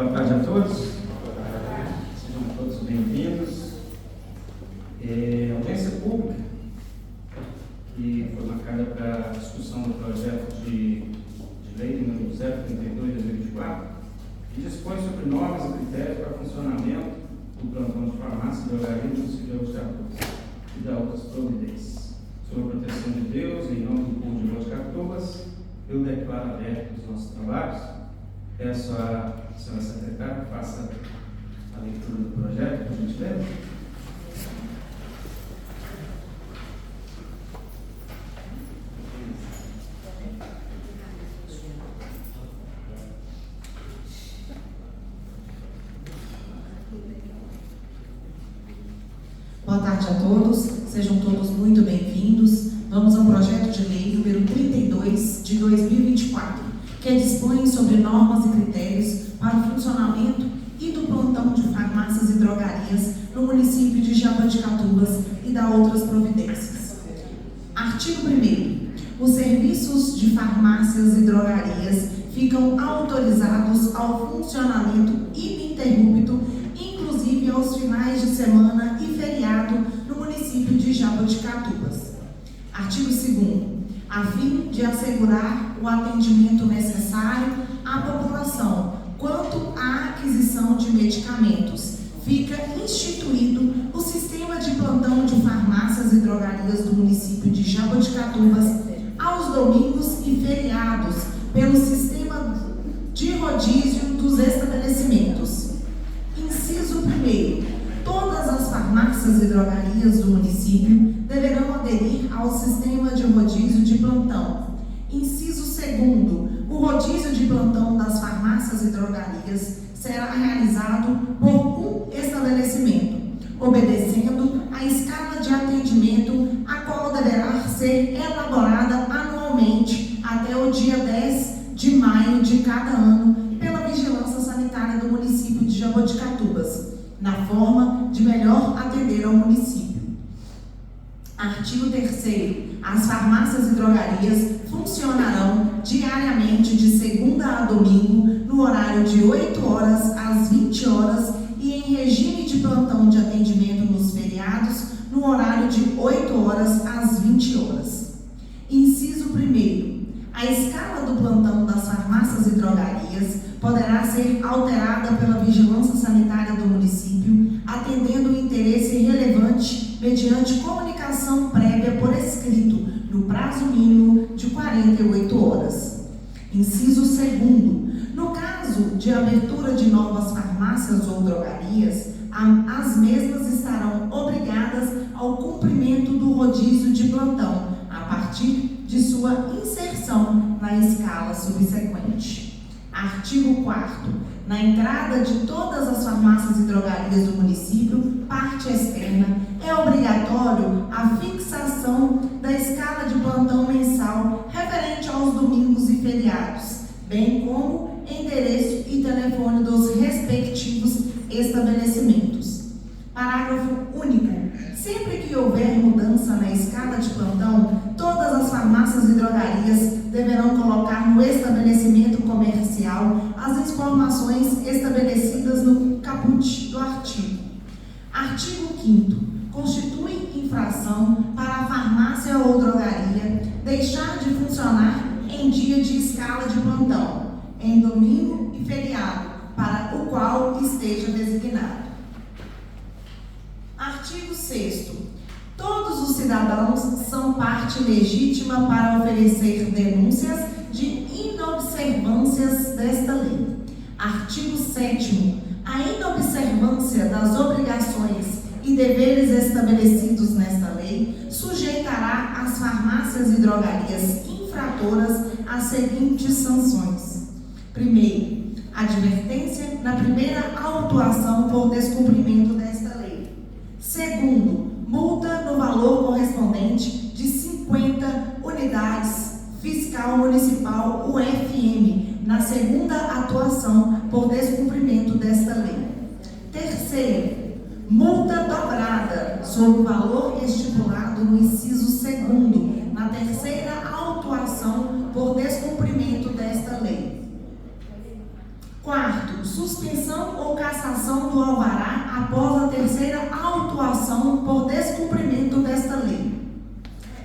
Boa tarde a todos. Sejam todos bem-vindos. A audiência pública, que foi marcada para a discussão do projeto de lei número 032/2024, que dispõe sobre normas e critérios para funcionamento do plantão de farmácia e drogaria no município de Jaboticatubas e da outras providências. Sob a proteção de Deus, em nome do povo de Jaboticatubas, eu declaro aberto os nossos trabalhos. Peço à senhora secretária que faça a leitura do projeto, por gentileza. Boa tarde a todos, sejam todos muito bem-vindos. Vamos ao projeto de lei número 32 de 2024, que dispõe sobre normas e critérios para o funcionamento e do plantão de farmácias e drogarias no município de Jaboticatubas e da outras providências. Artigo 1º. Os serviços de farmácias e drogarias ficam autorizados ao funcionamento ininterrupto, inclusive aos finais de semana e feriado no município de Jaboticatubas. Artigo 2º. A fim de assegurar o atendimento necessário à população quanto à aquisição de medicamentos, fica instituído o sistema de plantão de farmácias e drogarias do município de Jaboticatubas aos domingos e feriados pelo sistema de rodízio dos estabelecimentos. Inciso 1º. Todas as farmácias e drogarias do município deverão aderir ao sistema de rodízio de plantão. Inciso 2º. O rodízio de plantão das farmácias e drogarias será realizado por um estabelecimento, obedecendo a escala de atendimento, a qual deverá ser elaborada anualmente até o dia 10 de maio de cada ano pela Vigilância Sanitária do município de Jaboticatubas, na forma de melhor atender ao município. Artigo 3º. As farmácias e drogarias funcionarão diariamente de segunda a domingo, no horário de 8 horas às 20 horas e em regime de plantão de atendimento nos feriados, no horário de 8 horas às 20 horas. Inciso 1º. A escala do plantão das farmácias e drogarias poderá ser alterada pela Vigilância Sanitária do município, atendendo o interesse relevante mediante comunicação prévia por escrito, no prazo mínimo de 48 horas. Inciso 2º. No caso de abertura de novas farmácias ou drogarias, as mesmas estarão obrigadas ao cumprimento do rodízio de plantão, a partir de sua inserção na escala subsequente. Artigo 4º. Na entrada de todas as farmácias e drogarias do município, parte externa, é obrigatório a fixação da escala de plantão mensal referente aos domingos e feriados, bem como endereço e telefone dos respectivos estabelecimentos. Parágrafo único. Sempre que houver mudança na escala de plantão, todas as farmácias e drogarias deverão colocar no estabelecimento comercial as informações estabelecidas no caput do artigo. Artigo 5º. Constitui infração para a farmácia ou drogaria deixar de funcionar em dia de escala de plantão, em domingo e feriado, para o qual esteja designado. Artigo 6º. Todos os cidadãos são parte legítima para oferecer denúncias de inobservâncias desta lei. Artigo 7º. A inobservância das obrigações e deveres estabelecidos nesta lei sujeitará as farmácias e drogarias infratoras às seguintes sanções. Primeiro, advertência na primeira autuação por descumprimento desta lei. Segundo, multa no valor correspondente de 50 unidades fiscal municipal UFM na segunda atuação por descumprimento desta lei. Terceiro, multa dobrada sobre o valor estipulado no inciso 2º na terceira autuação por descumprimento desta lei. Quarto, suspensão ou cassação do alvará após a terceira autuação por descumprimento desta lei.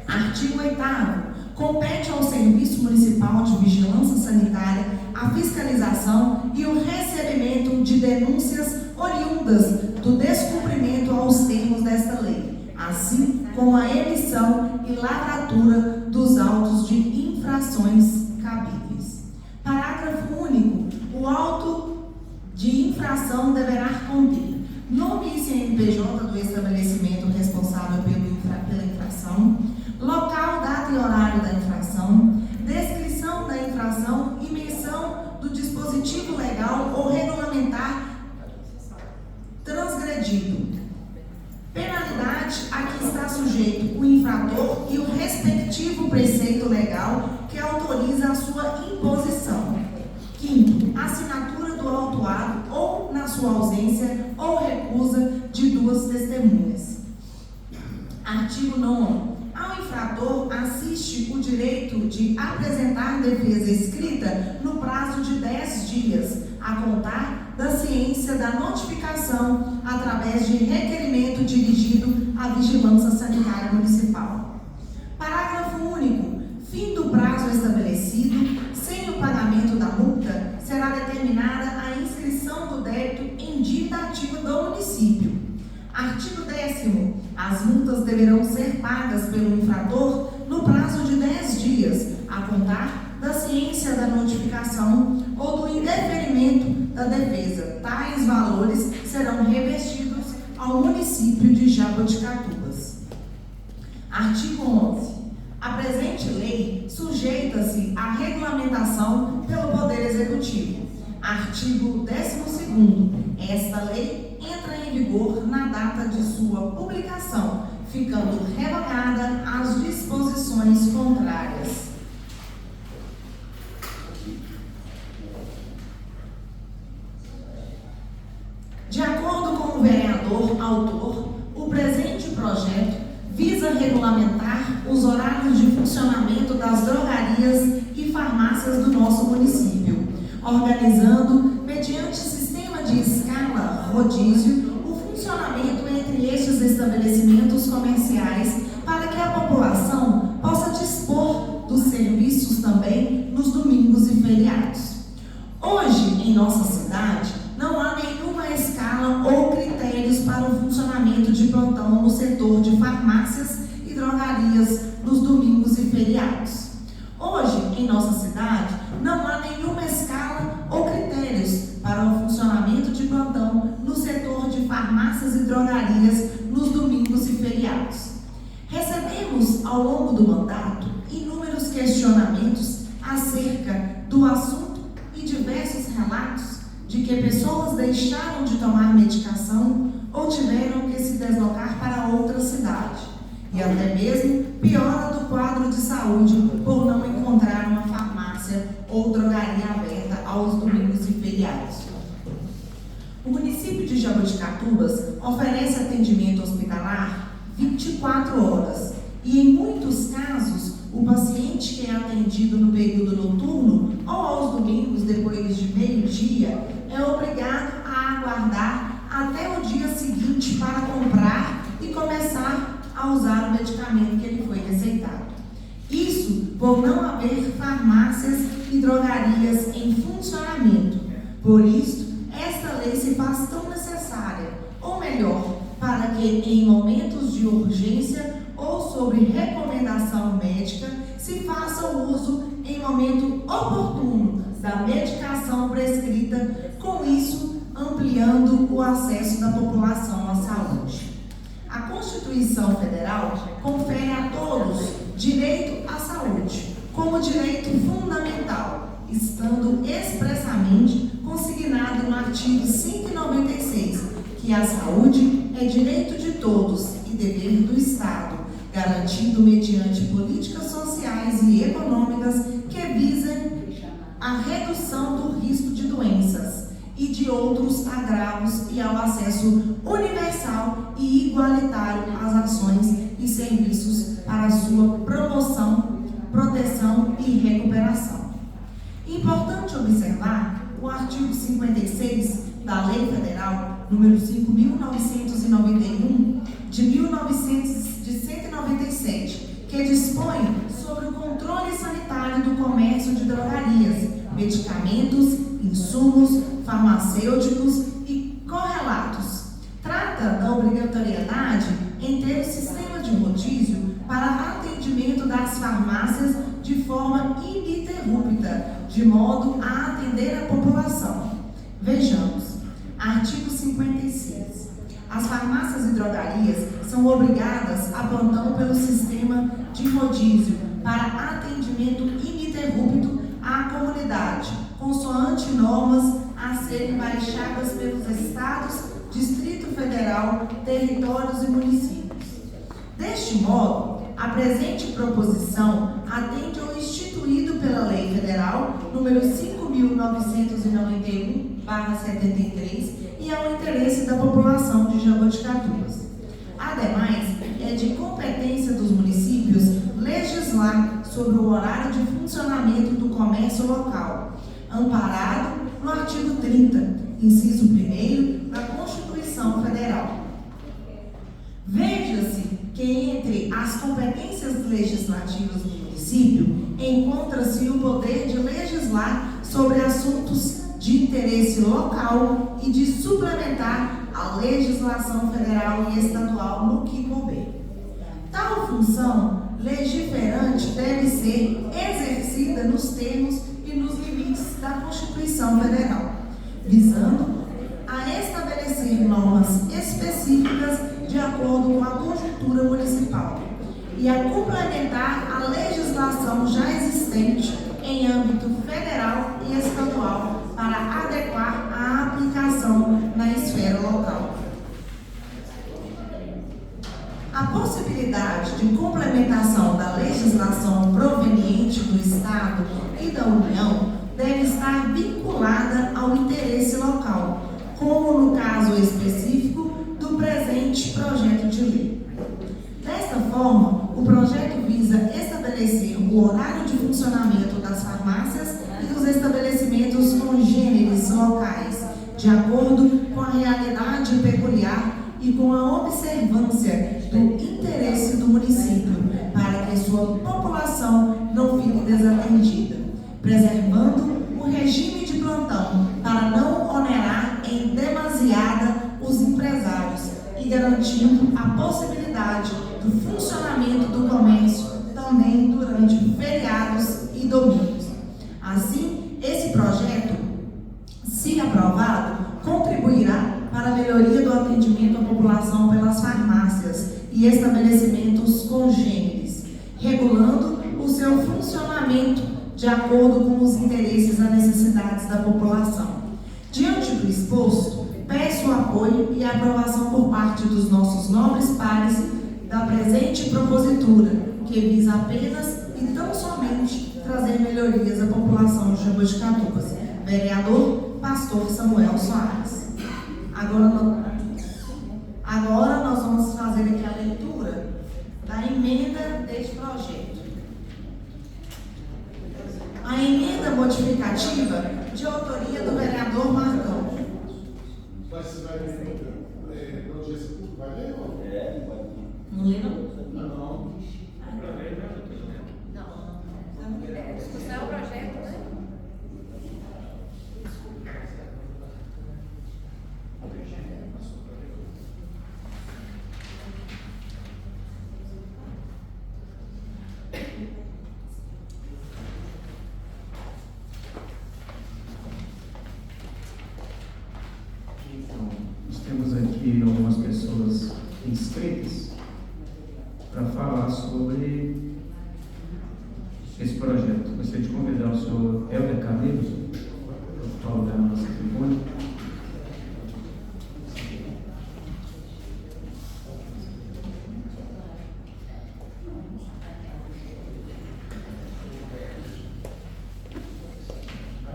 Artigo 8º. Compete ao Serviço Municipal de Vigilância Sanitária a fiscalização e o recebimento de denúncias oriundas do descumprimento aos termos desta lei, assim como a emissão e lavratura dos autos de infrações cabíveis. Parágrafo único. O auto de infração deverá conter nome e CNPJ do estabelecimento responsável pela infração, local, data e horário da infração, descrição da infração e menção do dispositivo legal ou regulamentar transgredido, penalidade a que está sujeito o infrator e o respectivo preceito legal que autoriza a sua imposição. Quinto, assinatura do autuado ou, na sua ausência ou recusa de duas testemunhas. Artigo 9º. Ao infrator assiste o direito de apresentar defesa escrita no prazo de 10 dias, a contar da ciência da notificação através de requerimento dirigido à Vigilância Sanitária Municipal. Parágrafo único. Fim do prazo estabelecido, sem o pagamento da multa, será determinada a inscrição do débito em dita ativa do município. Artigo 10º. As multas deverão ser pagas pelo infrator no prazo de 10 dias, a contar da ciência da notificação ou do indeferimento da defesa. Tais valores serão revestidos ao município de Jaboticatubas. Artigo 11. A presente lei sujeita-se à regulamentação pelo Poder Executivo. Artigo 12º. Esta lei entra em vigor na data de sua publicação, ficando revogada as disposições contrárias. De acordo com o vereador autor, o presente projeto visa regulamentar os horários de funcionamento das drogarias e farmácias do nosso município, organizando, mediante sistema de escala rodízio, o funcionamento entre estes estabelecimentos comerciais para que a população possa dispor dos serviços também nos domingos e feriados. Hoje, em nossa cidade, não há nenhuma escala ou critérios para o funcionamento de plantão no setor de farmácias e drogarias nos domingos e feriados. Hoje, em nossa cidade, não há nenhuma escala ou critérios para o funcionamento de plantão no setor de farmácias e drogarias nos domingos e feriados. Recebemos, ao longo do mandato, inúmeros questionamentos acerca do assunto e diversos relatos de que pessoas deixaram de tomar medicação ou tiveram que se deslocar para outra cidade, e até mesmo piora do quadro de saúde por não encontrar uma farmácia ou drogaria aberta aos domingos e feriados. O município de Jaboticatubas oferece atendimento hospitalar 24 horas e, em muitos casos, o paciente que é atendido no período noturno ou aos domingos depois de meio-dia é obrigado a aguardar até o dia seguinte para comprar e começar a usar o medicamento que ele foi receitado. Isso por não haver farmácias e drogarias em funcionamento. Por isso, esta lei se faz tão necessária, ou melhor, para que em momentos de urgência ou sobre recomendação médica se faça o uso em momento oportuno da medicação prescrita, com isso ampliando o acesso da população à saúde. A Constituição Federal confere a todos direito à saúde como direito fundamental, estando expressamente consignado no artigo 196, que a saúde é direito de todos e dever do Estado, garantido mediante políticas sociais e econômicas que visem a redução do risco de doenças e de outros agravos e ao acesso universal e igualitário às ações e serviços para sua promoção, proteção e recuperação. Importante observar o o artigo 56 da Lei Federal número 5.991 de 197, que dispõe sobre o controle sanitário do comércio de drogarias, medicamentos, insumos farmacêuticos e correlatos. Trata da obrigatoriedade em ter o sistema de rodízio para atendimento das farmácias de forma ininterrupta, de modo a atender a população. Vejamos, artigo 56. As farmácias e drogarias são obrigadas a plantão pelo sistema de rodízio para atendimento ininterrupto à comunidade, consoante normas a serem baixadas pelos estados, Distrito Federal, territórios e municípios. Deste modo, a presente proposição atende ao instituído pela Lei Federal número 5.991/73 e ao interesse da população de Jaboticatubas. Ademais, é de competência dos municípios legislar sobre o horário de funcionamento do comércio local, amparado no artigo 30, inciso 1º da Constituição Federal. Veja-se que entre as competências legislativas do município encontra-se o poder de legislar sobre assuntos de interesse local e de suplementar a legislação federal e estadual no que couber. Tal função legiferante deve ser exercida nos termos e nos limites da Constituição Federal, visando a estabelecer normas específicas de acordo com a conjuntura municipal e a complementar a legislação já existente em âmbito federal e estadual para adequar a aplicação na esfera local. A possibilidade de complementação da legislação proveniente do Estado e da União deve estar vinculada ao interesse local, como no caso específico do presente projeto de lei. Desta forma, o projeto visa estabelecer o horário de funcionamento das farmácias e dos estabelecimentos congêneres locais, de acordo com a realidade peculiar e com a observância do interesse do município, para que sua população não fique desatendida, preservando o regime de plantão para não onerar em demasiada os empresários e garantindo a possibilidade do funcionamento do comércio também durante feriados e domingos. Assim, esse projeto, se aprovado, contribuirá para a melhoria do atendimento à população pelas farmácias e estabelecimentos congêneres, regulando o seu funcionamento de acordo com os interesses e necessidades da população. Diante do exposto, peço o apoio e a aprovação por parte dos nossos nobres pares da presente propositura, que visa apenas e tão somente trazer melhorias à população de Jaboticatubas. Vereador Pastor Samuel Soares. Agora nós vamos fazer aqui a leitura da emenda deste projeto. A emenda modificativa de autoria do vereador Marcão. Mas você vai ler no audiência pública? Vai ler ou não? Não lê, não? Não. Discussão é o projeto, né? Então, nós temos aqui algumas pessoas inscritas para falar sobre esse projeto. Gostaria de convidar o senhor Helder Carreiros para falar da nossa tribuna.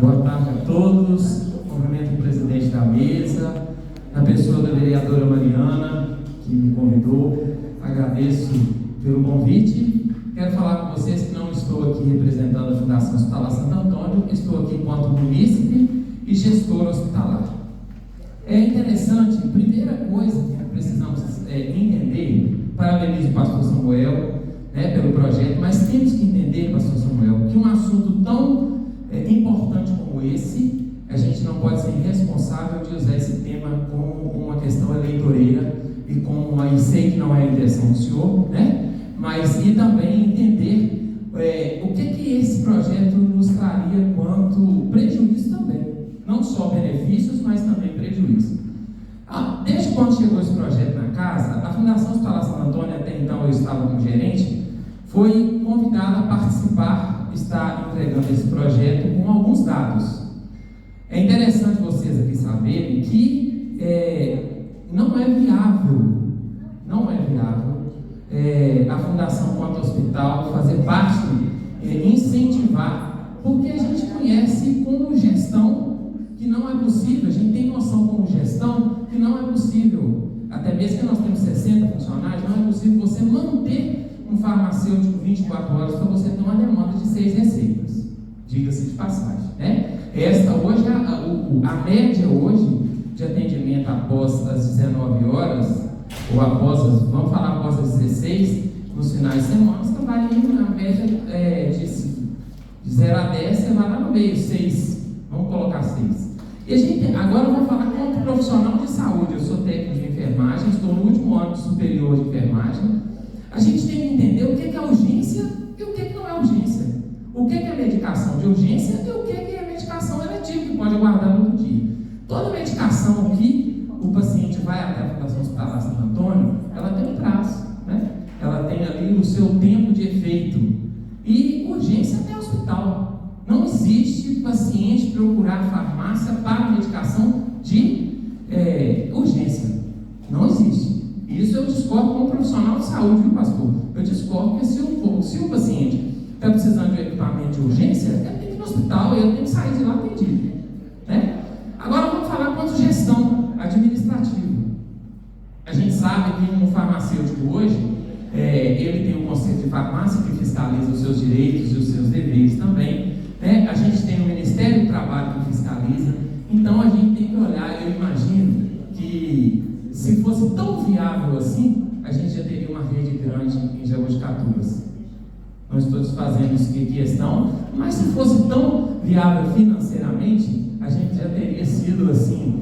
Boa tarde a todos. Cumprimento o presidente da mesa, na pessoa da vereadora Mariana, que me convidou. Agradeço pelo convite. Quero falar com vocês que não estou aqui representando a Fundação Hospitalar Santo Antônio, estou aqui enquanto munícipe e gestor hospitalar. É interessante, primeira coisa que precisamos entender, parabenizo o pastor Samuel, né, pelo projeto, mas temos que entender, pastor Samuel, que um assunto tão importante como esse, a gente não pode ser irresponsável de usar esse tema como uma questão eleitoreira e como aí sei que não é a intenção do senhor, né? Mas e também entender o que esse projeto nos traria quanto prejuízo também, não só benefícios, mas também prejuízo. Desde quando chegou esse projeto na casa, a Fundação Hospitalar Santo Antônio, até então eu estava como gerente, foi convidada a participar, está entregando esse projeto com alguns dados. É interessante vocês aqui saberem que não é viável a Fundação quanto hospital fazer parte, incentivar, porque a gente conhece como gestão que não é possível, a gente tem noção como gestão que não é possível, até mesmo que nós temos 60 funcionários, não é possível você manter um farmacêutico 24 horas para você ter uma demanda de 6 receitas, diga-se de passagem, né? Esta hoje, a média hoje de atendimento após as 19 horas, ou vamos falar após as 16, nos finais de semana, está variando na média de 0 a 10, você vai lá no meio, 6, vamos colocar 6. E a gente, agora eu vou falar como profissional de saúde, eu sou técnico de enfermagem, estou no último ano superior de enfermagem. A gente tem que entender o que é urgência e o que não é urgência. O que é medicação de urgência e o que é medicação eletiva, que pode aguardar no outro dia. Toda medicação que o paciente vai até a Fundação Hospitalar Santo Antônio, ela tem um prazo, né? Ela tem ali o seu tempo de efeito. E urgência é hospital. Não existe paciente procurar farmácia para medicação de urgência. Não existe. Isso eu discordo como profissional de saúde, viu, pastor? Eu discordo que se o paciente está precisando de equipamento de urgência, ele tem que ir no hospital, ele tem que sair de lá atendido, né? Agora vamos falar quanto gestão administrativa. A gente sabe que um farmacêutico hoje, ele tem um conselho de farmácia que fiscaliza os seus direitos e os seus deveres também, né? A gente tem o Ministério do Trabalho que fiscaliza. Então a gente tem que olhar, eu imagino que se fosse tão viável assim, a gente já teria uma rede grande em Jaboticatubas. Não estou desfazendo isso que questão, mas se fosse tão viável financeiramente, a gente já teria sido assim,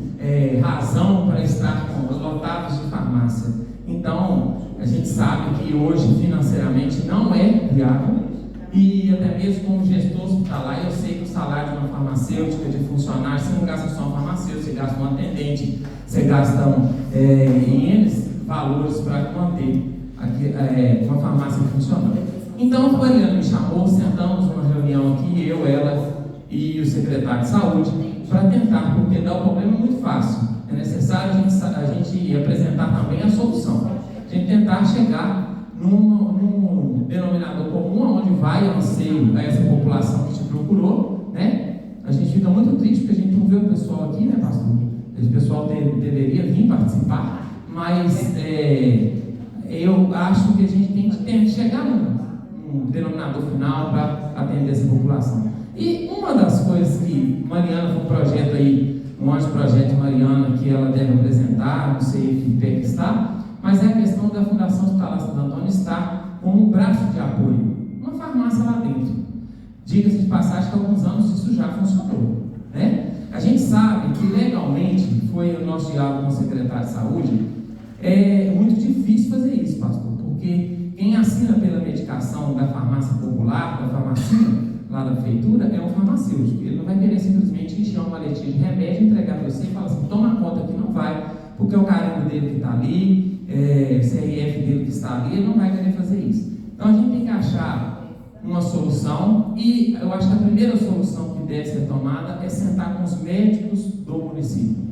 razão para estar lotados de farmácia. Então, a gente sabe que hoje financeiramente não é viável, e até mesmo como gestor hospitalar, eu sei que o salário de uma farmacêutica, de funcionário, você não gasta só um farmacêutico, você gasta um atendente, você gasta em valores para manter uma farmácia funcionando. Então a Mariana me chamou, sentamos numa reunião aqui, eu, ela e o secretário de saúde, para tentar, porque dá um problema muito fácil. É necessário a gente apresentar também a solução. A gente tentar chegar num denominador comum, onde vai ao anseio a essa população que te procurou, né? A gente fica muito triste porque a gente não vê o pessoal aqui, né, pastor? Esse pessoal deveria vir participar, mas eu acho que a gente tem que chegar num denominador final para atender essa população. E uma das coisas que Mariana foi um projeto aí, um anteprojeto de Mariana que ela deve apresentar, não sei que pé que está, mas é a questão da Fundação Hospitalar Santo Antônio estar como um braço de apoio, uma farmácia lá dentro. Diga-se de passagem que há alguns anos isso já funcionou, né? A gente sabe que legalmente, foi o nosso diálogo com o secretário de saúde, é muito difícil fazer isso, pastor, porque quem assina pela medicação da farmácia popular, da farmacinha, lá da prefeitura, é um farmacêutico. Ele não vai querer simplesmente encher uma maletinha de remédio, entregar para você e falar assim, toma conta que não vai, porque é o carimbo dele que está ali, CRF dele que está ali, ele não vai querer fazer isso. Então a gente tem que achar uma solução, e eu acho que a primeira solução que deve ser tomada é sentar com os médicos do município.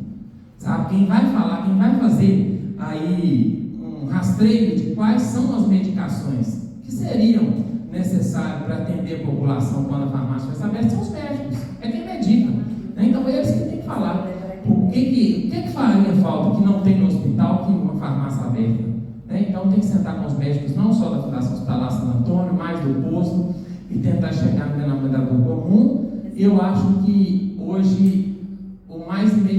Sabe? Quem vai falar, quem vai fazer aí um rastreio de quais são as medicações que seriam necessárias para atender a população quando a farmácia vai saber, são os médicos, é quem medica, né? Então eles que tem que falar o que faria falta que não tem no hospital que uma farmácia aberta, né? Então tem que sentar com os médicos não só da Fundação Hospitalar Santo Antônio, mas do posto, e tentar chegar no denominador comum. Eu acho que hoje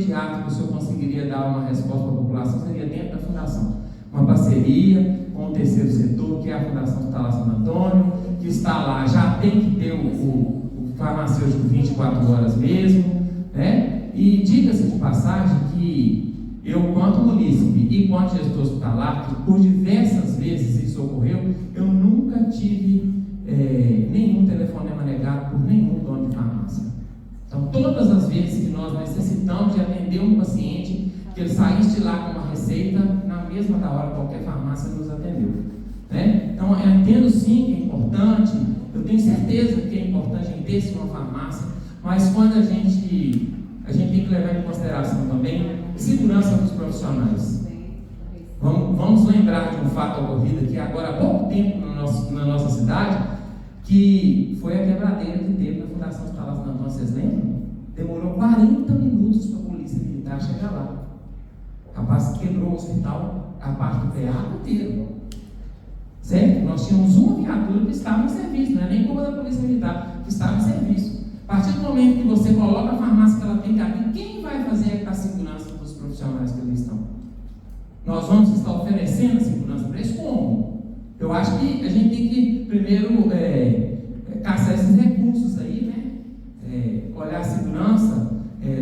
imediato que o senhor conseguiria dar uma resposta para a população seria dentro da fundação. Uma parceria com o terceiro setor, que é a Fundação Hospitalar Santo Antônio, que está lá, já tem que ter o farmacêutico 24 horas mesmo, né? E diga-se de passagem que eu, quanto munícipe e quanto gestor hospitalar, que por diversas vezes isso ocorreu, eu nunca tive nenhum telefonema negado por nenhum dono de farmácia. Então, todas as vezes que nós necessitamos de atender um paciente, que ele saísse de lá com uma receita, na mesma da hora qualquer farmácia nos atendeu, né? Então, eu entendo sim que é importante, eu tenho certeza que é importante em ter uma farmácia, mas quando a gente tem que levar em consideração também a segurança dos profissionais. Vamos lembrar de um fato ocorrido aqui agora há pouco tempo na nossa cidade, que foi a quebradeira que teve na Fundação Hospitalar Santo Antônio. Vocês lembram? Demorou 40 minutos para a polícia militar chegar lá. Rapaz, quebrou o hospital, a parte do PA inteiro. Certo? Nós tínhamos uma viatura que estava em serviço, não é nem culpa da polícia militar, que estava em serviço. A partir do momento que você coloca a farmácia que ela tem que abrir, quem vai fazer a segurança dos profissionais que ali estão? Nós vamos estar oferecendo a segurança para eles como? Eu acho que a gente tem que primeiro caçar esses recursos aí, né? Olhar a segurança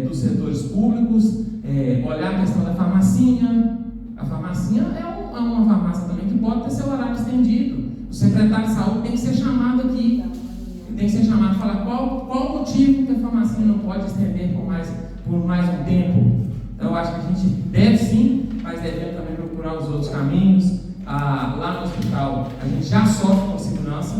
dos setores públicos, olhar a questão da farmacinha. A farmacinha é uma farmácia também que pode ter seu horário estendido. O secretário de saúde tem que ser chamado aqui. Ele tem que ser chamado e falar qual o motivo que a farmacinha não pode estender por mais um tempo. Então eu acho que a gente deve sim, mas devemos também procurar os outros caminhos. Lá no hospital a gente já sofre com segurança.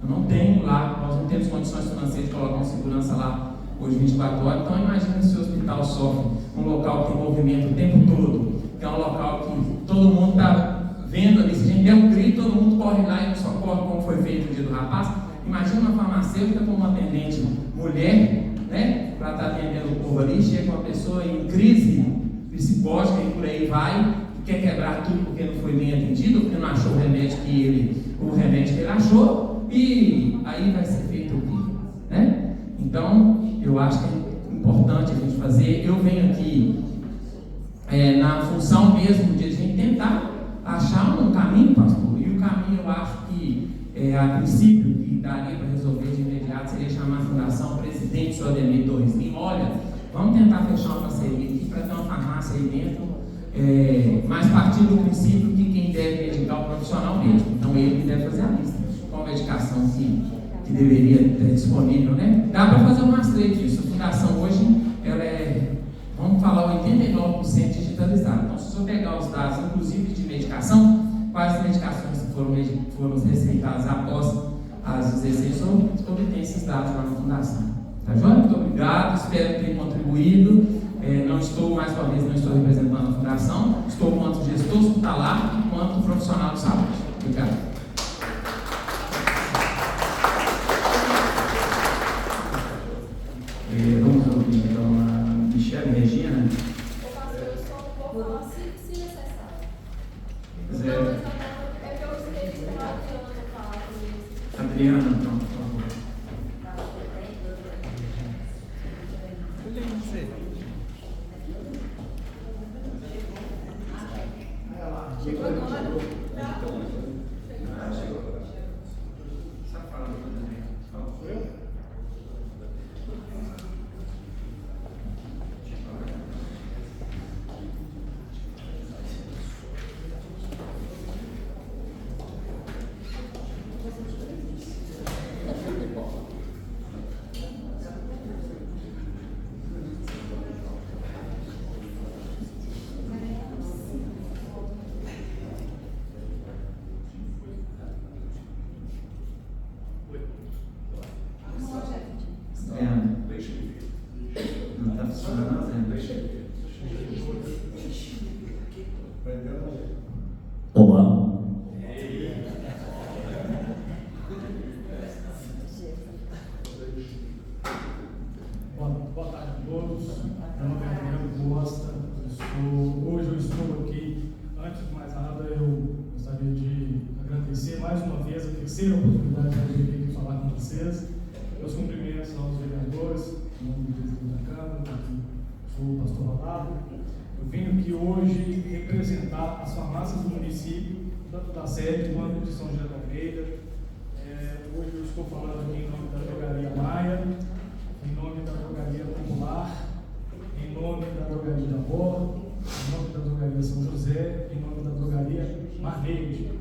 Eu não tenho lá, nós não temos condições financeiras de colocar uma segurança lá hoje 24 horas. Então imagina se o hospital sofre um local que tem movimento o tempo todo, que é um local que todo mundo está vendo ali. Se a gente der um grito, todo mundo corre lá e não socorre, como foi feito no dia do rapaz. Imagina uma farmacêutica com uma atendente mulher, né, para estar atendendo o povo ali, chega uma pessoa em crise psicótica e por aí vai, quer quebrar tudo porque não foi bem atendido, porque não achou o remédio que ele achou, e aí vai ser feito o quê? Né? Então, eu acho que é importante a gente fazer. Eu venho aqui na função mesmo de a gente tentar achar um caminho, pastor, e o caminho eu acho que a princípio que daria para resolver de imediato seria chamar a fundação presidente senhor Ademir Torres Lima. Olha, vamos tentar fechar uma parceria aqui para ter uma farmácia aí dentro, mas partindo do princípio que quem deve medicar é o profissional mesmo. Então ele deve fazer a lista com a medicação que deveria ter disponível, né? Dá para fazer um rastreio disso. A fundação hoje ela vamos falar, 89% digitalizada. Então, se o senhor pegar os dados, inclusive de medicação, quais medicações foram receitadas após as 16, obtém esses dados lá na fundação. Tá joia? Muito obrigado, espero ter contribuído. Não estou representando a fundação, estou quanto gestor hospitalar e quanto profissional de saúde. Obrigado. Vamos ouvir então a Michele Regina. O pastor, eu só vou falar se necessário. Pois Não, é que eu esqueci para a Adriana falar comigo. Adriana, então, por favor. Chegou agora? Não está funcionando, Olá. Boa tarde a todos. Meu nome é Adriano Costa. Hoje eu estou aqui. Antes de mais nada, eu gostaria de agradecer mais uma vez a terceira oportunidade de vir aqui falar com vocês. Meus cumprimentos aos vereadores, em nome do presidente da Câmara, aqui, sou o pastor Ronaldo. Eu venho aqui hoje representar as farmácias do município, tanto da sede quanto de São José do Almeida. Hoje eu estou falando aqui em nome da Drogaria Maia, em nome da Drogaria Popular, em nome da Drogaria da Borda, em nome da Drogaria São José, em nome da Drogaria Marneide.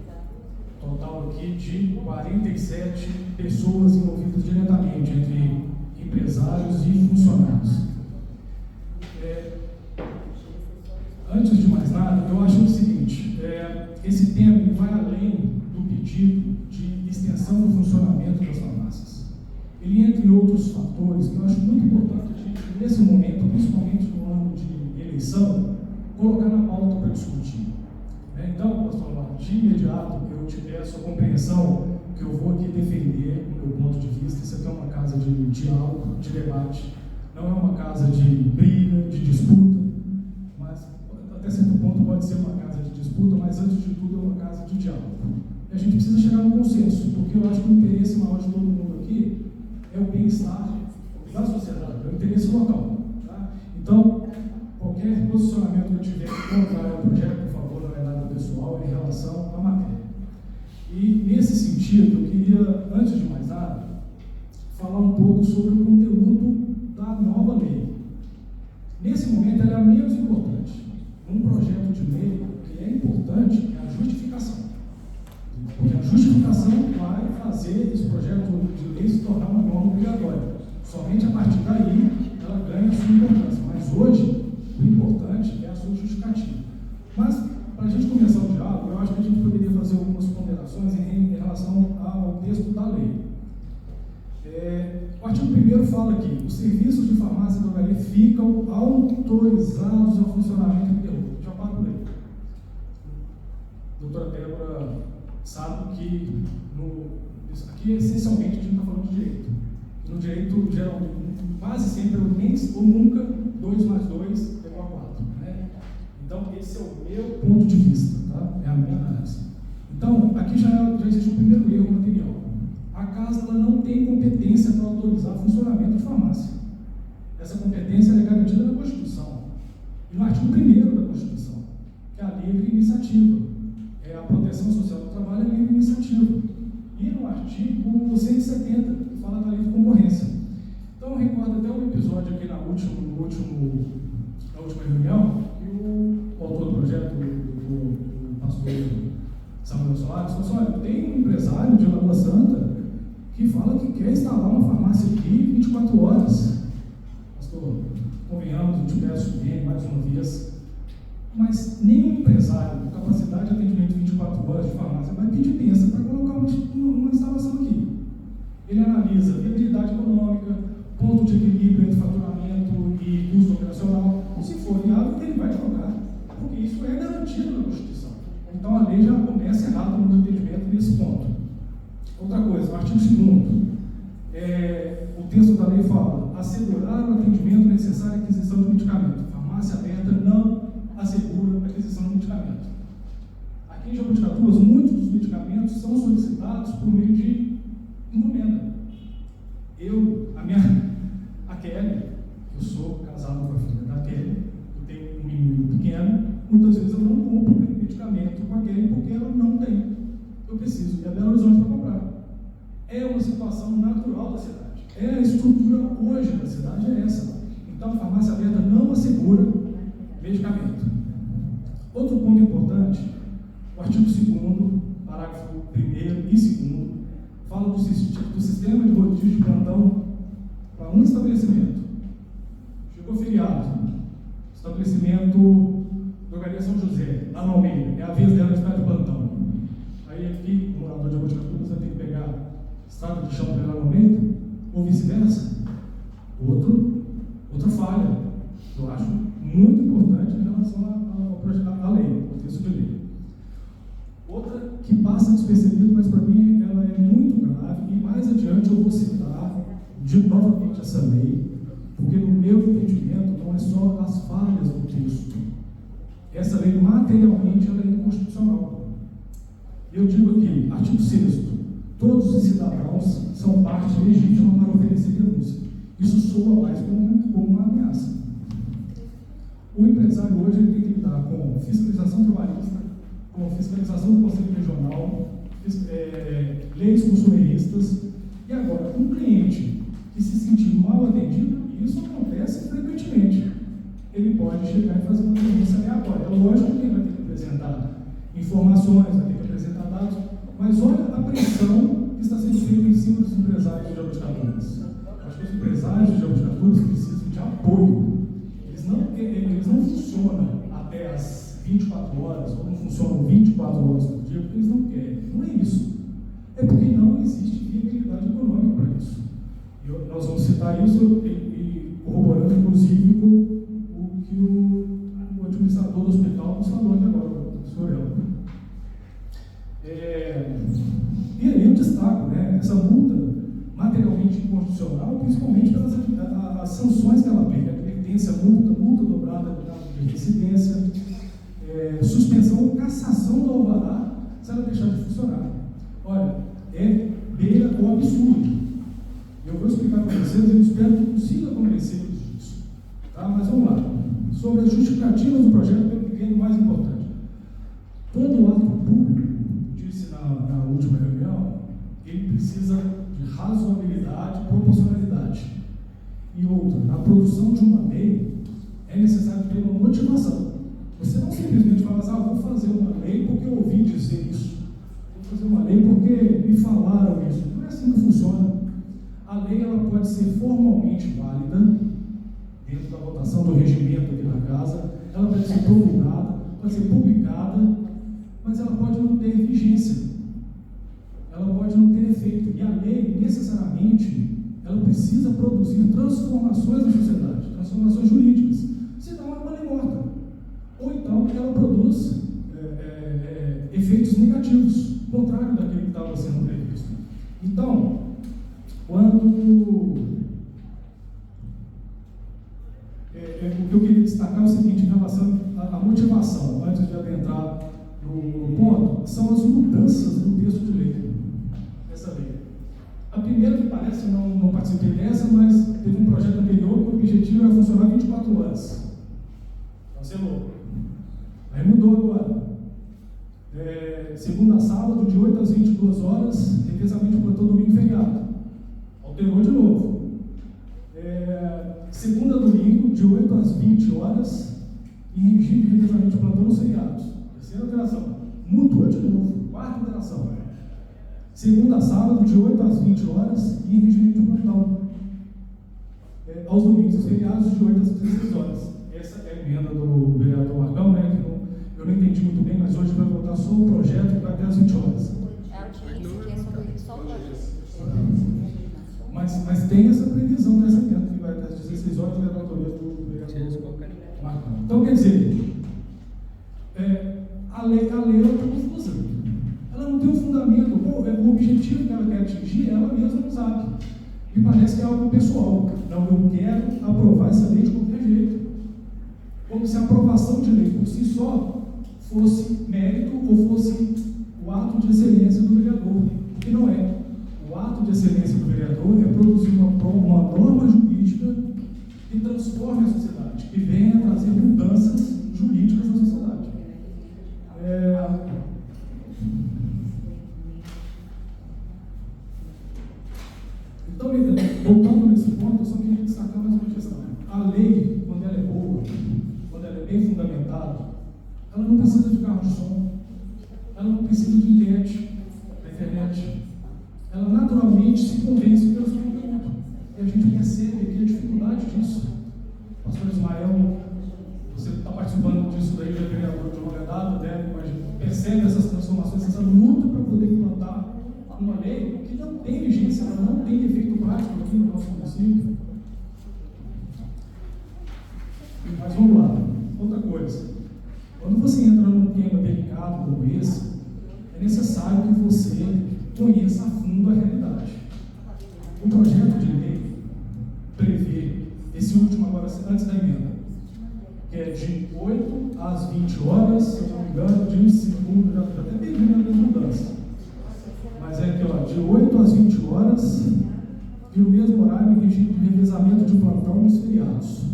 Total aqui de 47 pessoas envolvidas diretamente, entre empresários e funcionários. Antes de mais nada, eu acho o seguinte, esse tema vai além do pedido de extensão do funcionamento das farmácias. Ele, entre outros fatores, que eu acho muito importante a gente, nesse momento, principalmente no ano de eleição, colocar na pauta para discutir. Então, pastor Marcos, de imediato eu te peço a compreensão que eu vou aqui defender o meu ponto de vista. Isso aqui é uma casa de diálogo, de debate, não é uma casa de briga, de disputa, mas até certo ponto pode ser uma casa de disputa, mas antes de tudo é uma casa de diálogo. E a gente precisa chegar num consenso, porque eu acho que o interesse maior de todo mundo aqui é o bem-estar da sociedade, é o interesse local. Tá? Então, qualquer posicionamento que eu tiver contrário ao projeto, por favor, não é nada pessoal, é em relação à matéria. E, nesse sentido, eu queria, antes de mais nada, falar um pouco sobre o conteúdo da nova lei. Nesse momento, ela é a menos importante. Um projeto de lei, o que é importante é a justificação. Porque a justificação vai fazer esse projeto de lei se tornar uma norma obrigatória. Somente a partir daí ela ganha a sua importância. Mas hoje, o importante é a sua justificativa. Mas, para a gente começar o diálogo, eu acho que a gente poderia fazer algumas ponderações em relação ao texto da lei. O artigo 1º fala aqui: os serviços de farmácia e drogaria ficam autorizados ao funcionamento ininterrupto. Já paro por aí. A doutora Débora sabe que isso aqui essencialmente a gente está falando de direito. No direito, geralmente, quase sempre ou nunca 2 mais 2 é igual a 4. Né? Então, esse é o meu ponto de vista, tá? É a minha análise. Então, aqui já existe um primeiro erro material. A casa ela não tem competência para autorizar o funcionamento de farmácia. Essa competência é garantida na Constituição. E no artigo 1º da Constituição, que é a livre iniciativa. É a proteção social do trabalho, é a livre iniciativa. E no artigo 170, que fala da livre concorrência. Então, eu recordo até um episódio aqui na última reunião, que o autor do projeto, o pastor Samuel Soares, falou assim: olha, tem um empresário de Lagoa Santa que fala que quer instalar uma farmácia aqui 24 horas. Pastor, convenhamos, eu te peço bem mais uma vez, mas nenhum empresário com capacidade de atendimento 24 horas de farmácia vai pedir pensa para colocar uma instalação aqui. Ele analisa viabilidade econômica, ponto de equilíbrio entre faturamento e custo operacional. Se for viável, ele vai colocar, porque isso é garantido na Constituição. Então a lei já começa errada no meu entendimento nesse ponto. Outra coisa, no artigo 2º, o texto da lei fala: assegurar o atendimento necessário à aquisição de medicamento. Farmácia aberta não assegura a aquisição de medicamento. Aqui em Jaboticatubas, muitos dos medicamentos são solicitados por meio de encomenda. A Kelly, eu sou casado com a filha da Kelly, eu tenho um menino pequeno, muitas vezes eu não compro medicamento com a Kelly porque ela não tem. Eu preciso ir a Belo Horizonte para comprar. É uma situação natural da cidade. A estrutura hoje da cidade é essa. Então, a farmácia aberta não assegura medicamento. Outro ponto importante, o artigo 2º, parágrafo 1º e 2º, fala do sistema de rodízio de plantão para um estabelecimento. Chegou feriado, estabelecimento Drogaria São José, lá no Almeida, é a vez dela de estar de plantão. Aí aqui, o morador de Jaboticatubas vai ter que pegar estrada de chão para ir lá no Almeida, ou vice-versa. Outra falha, que eu acho muito importante em relação à lei, ao texto de lei. Outra que passa despercebido, mas para mim ela é muito grave, e mais adiante eu vou citar novamente essa lei, porque no meu entendimento não é só as falhas do texto. Essa lei materialmente ela é inconstitucional. Eu digo aqui, artigo 6º, todos os cidadãos são parte legítima para oferecer denúncia. Isso soa mais como uma ameaça. O empresário hoje ele tem que lidar com fiscalização trabalhista, com fiscalização do Conselho Regional, leis consumeristas, e agora, um cliente que se sentir mal atendido, e isso acontece frequentemente, ele pode chegar e fazer uma denúncia aleatória. É lógico que ele vai ter que apresentar informações, vai ter que apresentar dados, mas olha a pressão que está sendo feita em cima dos empresários de Jaboticabas. Acho que os empresários de Jaboticabas precisam de apoio. Eles não funcionam até as 24 horas, ou não funcionam 24 horas por dia, porque eles não querem. Não é isso. É porque não existe viabilidade econômica para isso. E nós vamos citar isso e corroborando, inclusive, com o que o administrador do hospital nos falou aqui agora, o senhor Elton. E aí eu destaco, né, essa multa materialmente inconstitucional, principalmente pelas as sanções que ela tem, a advertência, multa dobrada de residência, suspensão ou cassação do alvará se ela deixar de funcionar. Olha, beira o absurdo. Eu vou explicar para vocês, eu espero que consiga convencê-los disso. Tá? Mas vamos lá. Sobre as justificativas do projeto, eu entendo o mais importante. Todo ato público, disse na última reunião, ele precisa de razoabilidade e proporcionalidade. E outra, na produção de uma lei, é necessário ter uma motivação. Você não simplesmente fala assim, vou fazer uma lei porque eu ouvi dizer isso. Vou fazer uma lei porque me falaram isso. Não é assim que funciona. A lei ela pode ser formalmente válida, dentro da votação do regimento aqui na casa, ela pode ser promulgada, pode ser publicada, mas ela pode não ter vigência. Ela pode não ter efeito. E a lei, necessariamente, ela precisa produzir transformações na sociedade, transformações jurídicas. Senão é uma lei morta. Ou então ela produz efeitos negativos, contrário daquilo que estava sendo previsto. Então, quando o que eu queria destacar é o seguinte, em relação à motivação, antes de adentrar no ponto, são as mudanças do texto de lei. Essa lei. A primeira que parece, não participei dessa, mas teve um projeto anterior que o objetivo era funcionar 24 horas. Cancelou. Aí mudou agora. Segunda sábado, de 8 às 22 horas, revezamento de plantão domingo e feriado. Alterou de novo. Segunda domingo, de 8 às 20 horas, em regime de revezamento de plantão nos feriados. Terceira alteração. Mudou de novo. Quarta alteração. Segunda sábado, de 8 às 20 horas, e em regime de plantão. Aos domingos e feriados, de 8 às 16 horas. Essa é a emenda do vereador Marcão, né, que eu não entendi muito bem, mas hoje vai votar só o projeto que vai até às 20 horas. Mas tem essa previsão nessa emenda, que vai até às 16 horas, que é da autoria do vereador Marcão. Então, quer dizer, a lei é confusa. Ela não tem um fundamento. O objetivo que ela quer atingir, ela mesma não sabe. Me parece que é algo pessoal. Não, eu quero aprovar essa lei de qualquer jeito. Como se a aprovação de lei por si só fosse mérito ou fosse o ato de excelência do vereador. Que não é. O ato de excelência do vereador é produzir uma norma jurídica que transforme a sociedade, que venha trazer mudanças jurídicas na sociedade. Então, voltando nesse ponto, eu só queria destacar mais uma questão. A lei, quando ela é boa, quando ela é bem fundamentada, ela não precisa de carro de som, ela não precisa de enquete na internet. Ela naturalmente se convence pelo seu conteúdo. E a gente percebe aqui a dificuldade disso. Pastor Ismael, você está participando disso daí, já é vereador de longa data, né? Mas percebe essas transformações, essa luta para poder implantar uma lei que não tem vigência, ela não tem efeito prático aqui no nosso município. Mas vamos lá. Outra coisa. Quando você entra num tema delicado como esse, é necessário que você conheça a fundo a realidade. O projeto de lei prevê, esse último agora, antes da emenda, que é de 8 às 20 horas, se eu não me engano, de segundo, já até terminando as mudanças. Mas é aqui, ó, de 8 às 20 horas, e no mesmo horário em regime de revezamento de plantão nos feriados.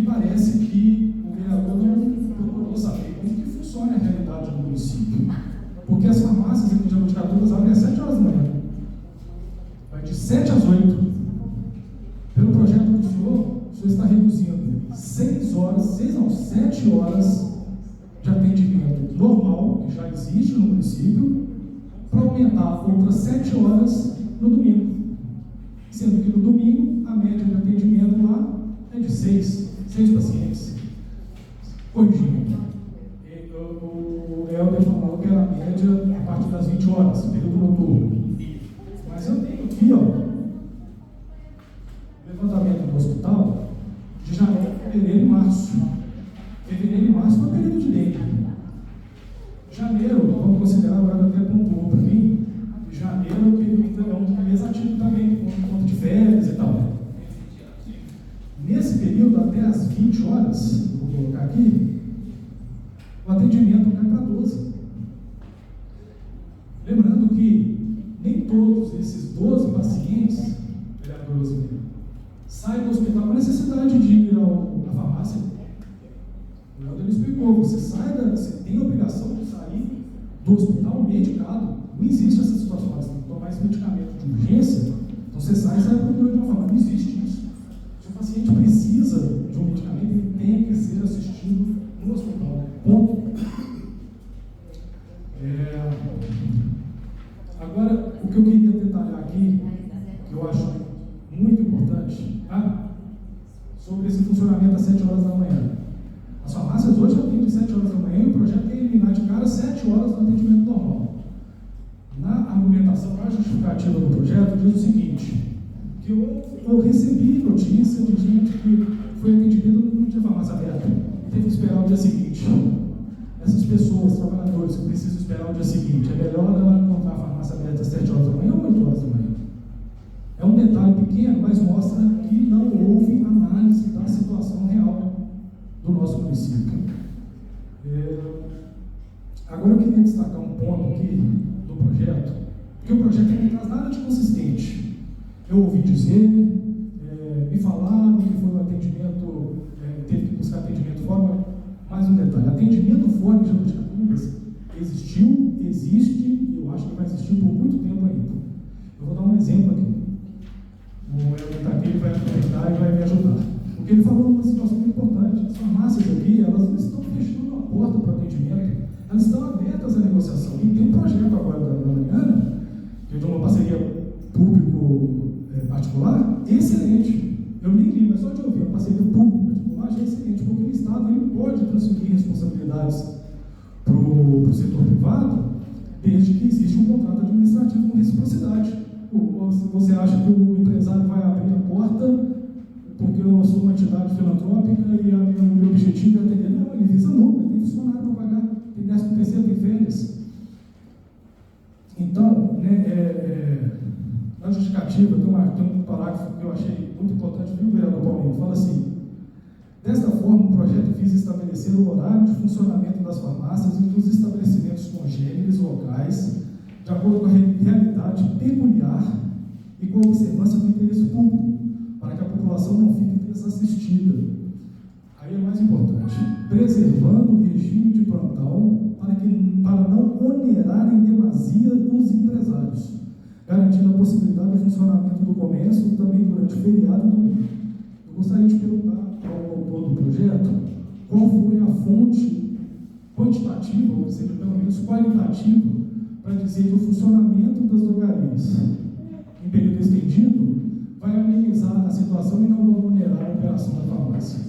parece que o vereador não procurou saber como que funciona a realidade do município. Porque as farmácias aqui de Jaboticabas abrem às 7 horas da manhã. Vai de 7 às 8. Pelo projeto do senhor, o senhor está reduzindo 7 horas de atendimento normal, que já existe no município, para aumentar outras 7 horas no domingo. Sendo que no domingo, a média de atendimento lá é de 6 pacientes. Corrigindo. O Helder falou que era a média a partir das 20 horas, período noturno. Mas eu tenho aqui, levantamento do hospital de janeiro, fevereiro e março. Fevereiro e março foi o período de dengue. Janeiro, vamos considerar, agora até pontuou para mim, janeiro é um mês ativo também, por conta de férias e tal. Nesse período, até as 20 horas, vou colocar aqui, o atendimento cai para 12. Lembrando que nem todos esses 12 pacientes, vereador Rosimeiro, saem do hospital com necessidade de ir à farmácia. O Helder explicou, você tem a obrigação de sair do hospital medicado. Não existe essa situação, você tem que tomar esse medicamento de urgência, então você sai e procura de uma forma. Não existe isso. Se o paciente precisa de um medicamento, ele tem que ser assistido no hospital. Ponto. Agora, o que eu queria detalhar aqui, que eu acho muito importante, sobre esse funcionamento às 7 horas da manhã. As farmácias hoje atendem às 7 horas da manhã e o projeto quer eliminar de cara 7 horas do atendimento normal. Na argumentação, na justificativa do projeto, diz o seguinte, que eu recebi notícia de gente que foi atendida não tinha farmácia aberta e teve que esperar o dia seguinte. Essas pessoas, trabalhadores que precisam esperar o dia seguinte, é melhor ela encontrar a farmácia aberta às 7 horas da manhã ou 8 horas da manhã? É um detalhe pequeno, mas mostra que não houve análise da situação real do nosso município. Agora eu queria destacar um ponto aqui do projeto, porque o projeto não traz nada de consistente. Eu ouvi dizer, me falaram que foi um atendimento, teve que buscar atendimento fora. Mais um detalhe, atendimento fora de Jaboticabas existiu, existe e eu acho que vai existir por muito tempo ainda. Eu vou dar um exemplo aqui. O Helder está aqui, ele vai aproveitar e vai me ajudar. Porque ele falou uma situação muito importante. As farmácias aqui, elas não estão fechando a porta para o atendimento, elas estão abertas à negociação. E tem um projeto agora da Mariana, que é de uma parceria público-particular, excelente. Eu nem li, mas só de ouvir, a parceria público-particular já é excelente, porque o Estado ele pode transferir responsabilidades para o setor privado, desde que existe um contrato administrativo com reciprocidade. Você acha que o empresário vai abrir a porta porque eu sou uma entidade filantrópica e o meu objetivo é atender? Não, ele visa lucro, ele tem funcionário para pagar, tem 13º, tem férias. Então, na justificativa, tem um parágrafo que eu achei muito importante, viu, vereador Paulinho? Fala assim: desta forma, o projeto visa estabelecer o horário de funcionamento das farmácias e dos estabelecimentos congêneres locais, de acordo com a realidade peculiar e com a observância do interesse público, para que a população não fique desassistida. Aí é mais importante, preservando o regime de plantão para não onerar em demasia os empresários, garantindo a possibilidade do funcionamento do comércio também durante o feriado e domingo. Eu gostaria de perguntar ao autor do projeto qual foi a fonte quantitativa, ou seja, pelo menos qualitativa, para dizer que o funcionamento das drogarias em período estendido vai amenizar a situação e não vai onerar a operação da farmácia.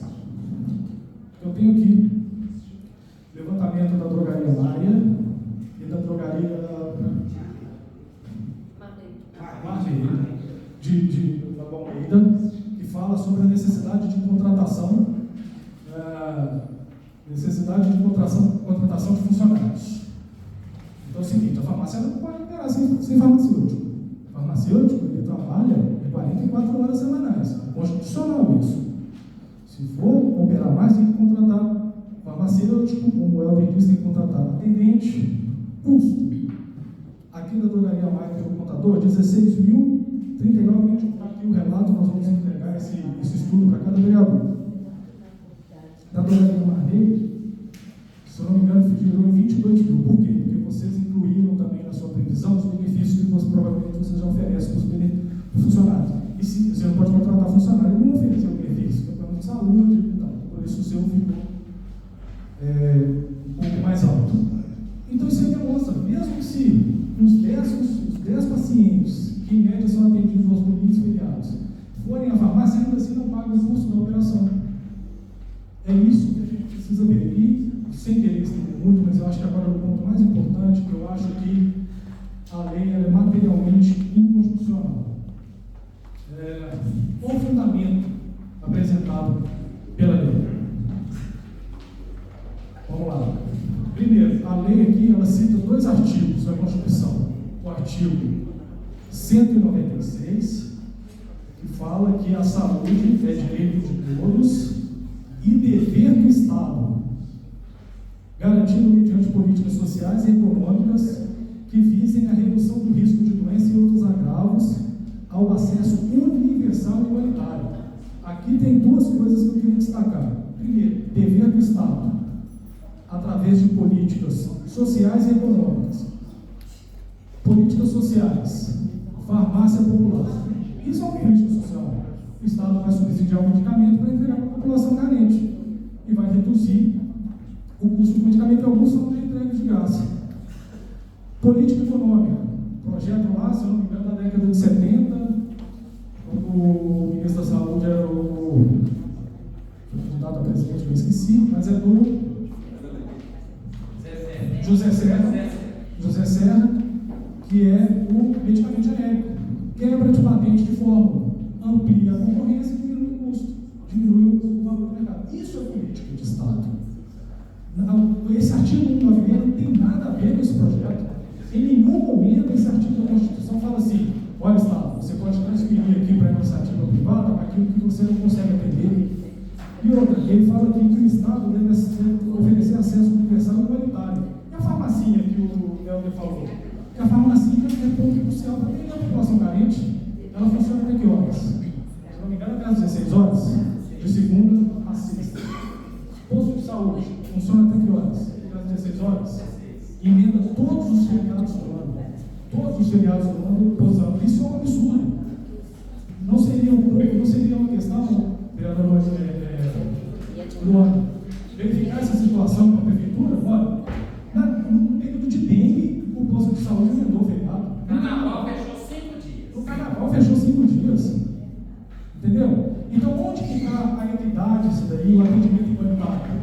Eu tenho aqui levantamento da drogaria Maia e da drogaria Marveira da Palmeira, que fala sobre a necessidade de contratação de funcionários. Então é o seguinte, a farmácia não pode operar sem farmacêutico. O farmacêutico, ele trabalha 44 horas semanais. É constitucional isso. Se for operar mais, tem que contratar farmacêutico, como o Helder disse, tem que contratar atendente, custo. Aqui da drogaria Maia, que é o contador, 16.039,24. Aqui o relato, nós vamos entregar esse estudo para cada vereador. da Dourada Marreiro, se eu não me engano, figurou em 22 mil. Por quê? Porque vocês incluíram também na sua previsão os benefícios que provavelmente vocês já oferecem para os funcionários. E se você não pode contratar funcionário, não oferecer o benefício, que é plano de saúde e tal. Por isso o seu ficou um pouco mais alto. Então isso aí demonstra, mesmo que se os 10 pacientes que em média são atendidos aos domingos feriados forem à farmácia, ainda assim não pagam o custo da operação. É isso que a gente precisa ver. E, sem querer estender muito, mas eu acho que agora o ponto mais importante, que eu acho que a lei ela é materialmente inconstitucional. O fundamento apresentado pela lei. Vamos lá. Primeiro, a lei aqui ela cita 2 artigos da Constituição. O artigo 196, que fala que a saúde é direito de todos e dever do Estado, garantindo mediante políticas sociais e econômicas que visem a redução do risco de doença e outros agravos ao acesso universal e igualitário. Aqui tem 2 coisas que eu queria destacar. Primeiro, dever do Estado, através de políticas sociais e econômicas. Políticas sociais, farmácia popular. Isso é uma política social. O Estado vai subsidiar o medicamento para entregar para a população carente e vai reduzir o custo do medicamento, que alguns são de entrega de graça. Política econômica. Projeto lá, se eu não me engano, da década de 70, quando o ministro da Saúde era o candidato a presidente, eu esqueci, mas é do José Serra, que é o medicamento genérico. Quebra de patente de fórmula, amplia a concorrência e diminui o custo, diminui o valor do mercado. Isso é política de Estado. Não, esse artigo 196 não tem nada a ver com esse projeto. Em nenhum momento esse artigo da Constituição fala assim: olha, Estado, você pode transferir aqui para a iniciativa privada aquilo que você não consegue atender. E outra, ele fala aqui que o Estado deve oferecer acesso universal e igualitário. E a farmacinha que o Helder falou? Que a farmacinha é ponto crucial para atender a população carente. Ela funciona até que horas? Se não me engano, até às 16 horas, de segunda a sexta. Posto de saúde funciona até que horas? Até às 16 horas. Emenda todos os feriados do ano. Todos os feriados do ano posando. Isso é um absurdo. Não seria uma questão, vereador Luana, verificar essa situação com a prefeitura? Olha, no período de dengue, o posto de saúde emendou o feriado. O carnaval fechou 5 dias. O carnaval fechou 5 dias. Entendeu? Então, onde que está a equidade, isso daí, o atendimento igualitário?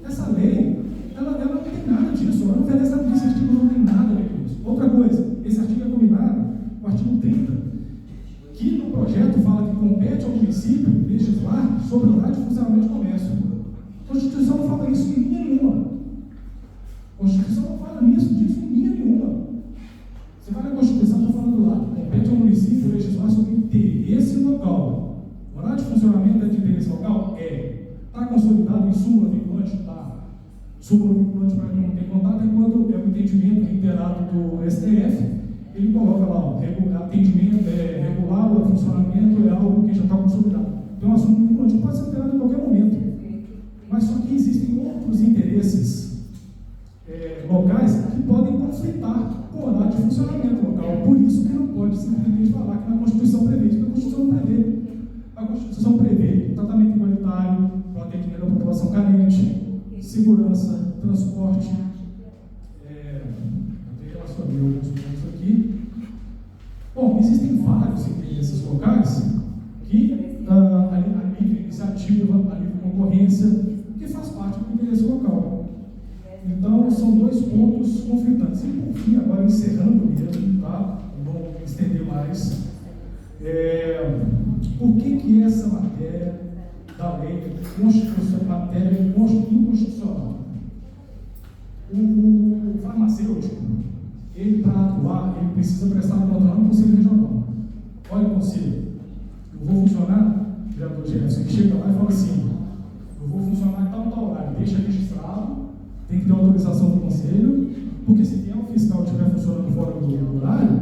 Essa lei, ela não tem nada disso, ela não oferece nada disso, esse artigo não tem nada a ver com isso. Outra coisa, esse artigo é combinado com o artigo 30, que no projeto fala que compete ao município legislar sobre o horário de funcionamento do comércio. A Constituição não fala isso em linha nenhuma. A Constituição não fala disso em linha nenhuma. Você vai na Constituição, está falando lá, compete ao município legislar sobre interesse local. O horário de funcionamento é de interesse local? É. Está consolidado em súmula vinculante? Está. Súmula vinculante, para quem não tem contato, é quando é o entendimento reiterado do STF, ele coloca lá, ó, atendimento, regular o funcionamento é algo que já está consolidado. Então, o assunto vinculante pode ser alterado em qualquer momento. Mas só que existem outros interesses locais que podem conflitar com o horário de funcionamento local. Por isso que não pode simplesmente falar que na Constituição prevê isso, porque a Constituição não prevê. A Constituição prevê tratamento igualitário para o atendimento da população carente, segurança, transporte, eu relacionei alguns pontos aqui. Bom, existem vários interesses locais que a livre iniciativa, a livre concorrência, que faz parte do interesse local. Então, são 2 pontos conflitantes. E, por fim, agora encerrando mesmo, tá? Não vou estender mais. Por que essa matéria da lei matéria inconstitucional? O farmacêutico, ele para atuar, ele precisa prestar conta lá no Conselho Regional. Olha, Conselho, eu vou funcionar, vereador Gerson, ele chega lá e fala assim: eu vou funcionar em tal horário, deixa registrado, tem que ter autorização do Conselho, porque se vier um fiscal que estiver funcionando fora do horário,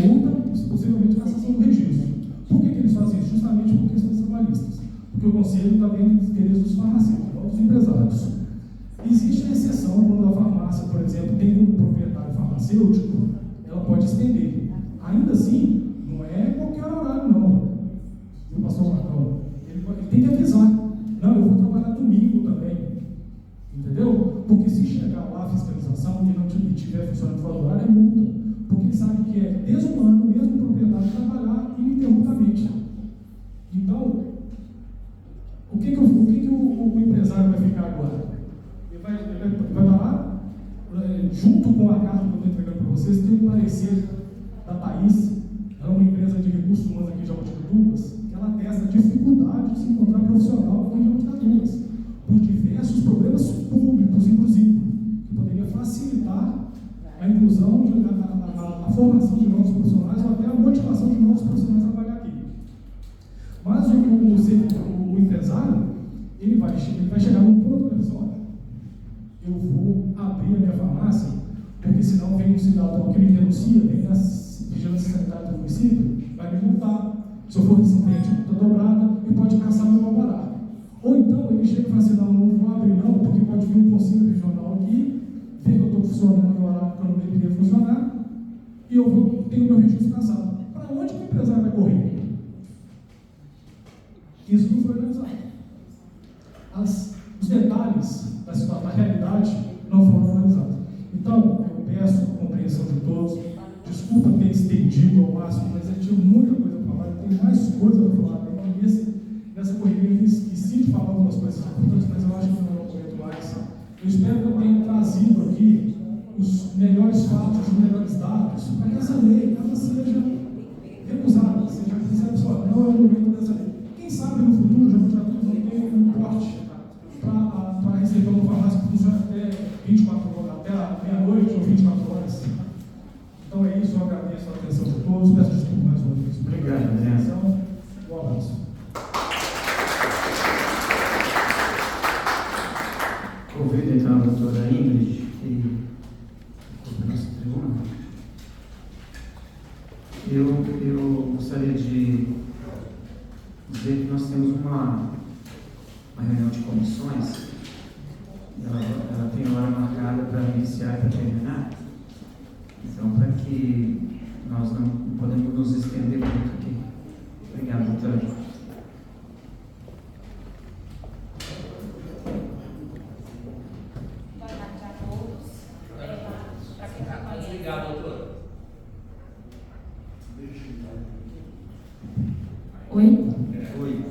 multa, possivelmente cassação do registro. Por que eles fazem isso? Justamente por questões trabalhistas. porque o conselho está vendo os interesses dos farmacêuticos, não dos empresários. Existe a exceção quando a farmácia, por exemplo, tem como proprietário farmacêutico, ela pode estender. Ainda assim, não é qualquer horário, não. O pastor Marcão, ele tem que avisar. Não, eu vou trabalhar domingo também. Entendeu? Porque se chegar lá a fiscalização e não tiver funcionando fora do horário, é multa. Porque ele sabe que é desumano mesmo o proprietário trabalhar ininterruptamente. Então, o que o empresário vai ficar agora? Ele vai estar lá, junto com a carta que eu estou entregando para vocês, tem um parecer da Thaís, ela é uma empresa de recursos humanos aqui em Jaboticatubas, que ela testa a dificuldade de se encontrar profissional aqui em Jaboticatubas, por diversos problemas públicos, inclusive, que poderia facilitar a inclusão, a formação de novos profissionais ou até a motivação de novos profissionais a trabalhar aqui. Mas o empresário, ele vai chegar num ponto, pessoal, eu vou abrir a minha farmácia, porque senão vem um cidadão que me denuncia, vem na vigilância sanitária do município, vai me multar. Se eu for recipiente de multa dobrada, ele pode caçar meu alvará. Ou então ele chega e fala assim, não vou abrir não, porque pode vir um conselho regional aqui, ver que eu estou funcionando no horário que eu não deveria funcionar, e eu tenho meu registro cassado. Para onde que o empresário vai correr? Isso não foi analisado. Os detalhes da situação, da realidade, não foram analisados. Então, eu peço a compreensão de todos. Desculpa ter estendido ao máximo, mas eu tinha muita coisa para falar, eu tenho mais coisa para falar. Nessa corrida eu esqueci de falar algumas coisas importantes, mas eu acho que não comento mais. Eu espero que eu tenha trazido aqui os melhores fatos, os melhores dados, para que essa lei ela seja recusada, seja conceptual. Não é o momento dessa lei. Quem sabe no futuro já não tem um porte para receber uma farmácia que funciona até 24 horas, até meia-noite ou 24 horas. Então é isso, eu agradeço a atenção de todos, peço desculpa mais uma vez. Obrigado, Adriano. Um abraço. Convido então a doutora Ingrid, que ocupa a nossa tribuna. Eu gostaria de dizer que nós temos uma reunião de comissões, ela tem hora marcada para iniciar e para terminar, então para que nós não podemos nos estender muito aqui. Obrigado, doutora. Oi? Oi.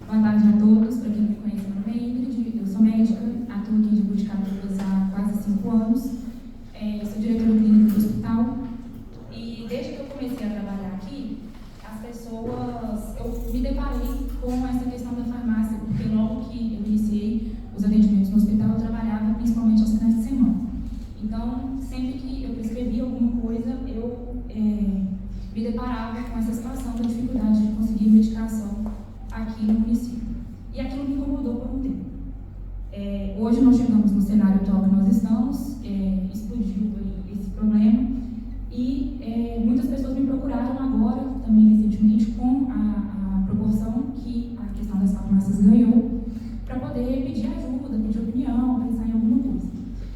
Boa tarde a todos. Para quem não me conhece, meu nome é Ingrid, eu sou médica, atuo aqui em Jaboticatubas há quase 5 anos, sou diretora clínica do hospital e desde que eu comecei a trabalhar aqui, eu me deparei com essa questão da farmácia, porque logo que eu iniciei os atendimentos no hospital, eu trabalhava principalmente aos finais de semana. Então, sempre que eu prescrevia alguma coisa, eu me deparava com essa situação da dificuldade de conseguir medicação aqui no município. E aquilo me incomodou por um tempo. Hoje nós chegamos no cenário atual que nós estamos, explodiu esse problema, e muitas pessoas me procuraram agora, também recentemente, com a proporção que a questão das farmácias ganhou, para poder pedir ajuda, pedir opinião, pensar em alguma coisa.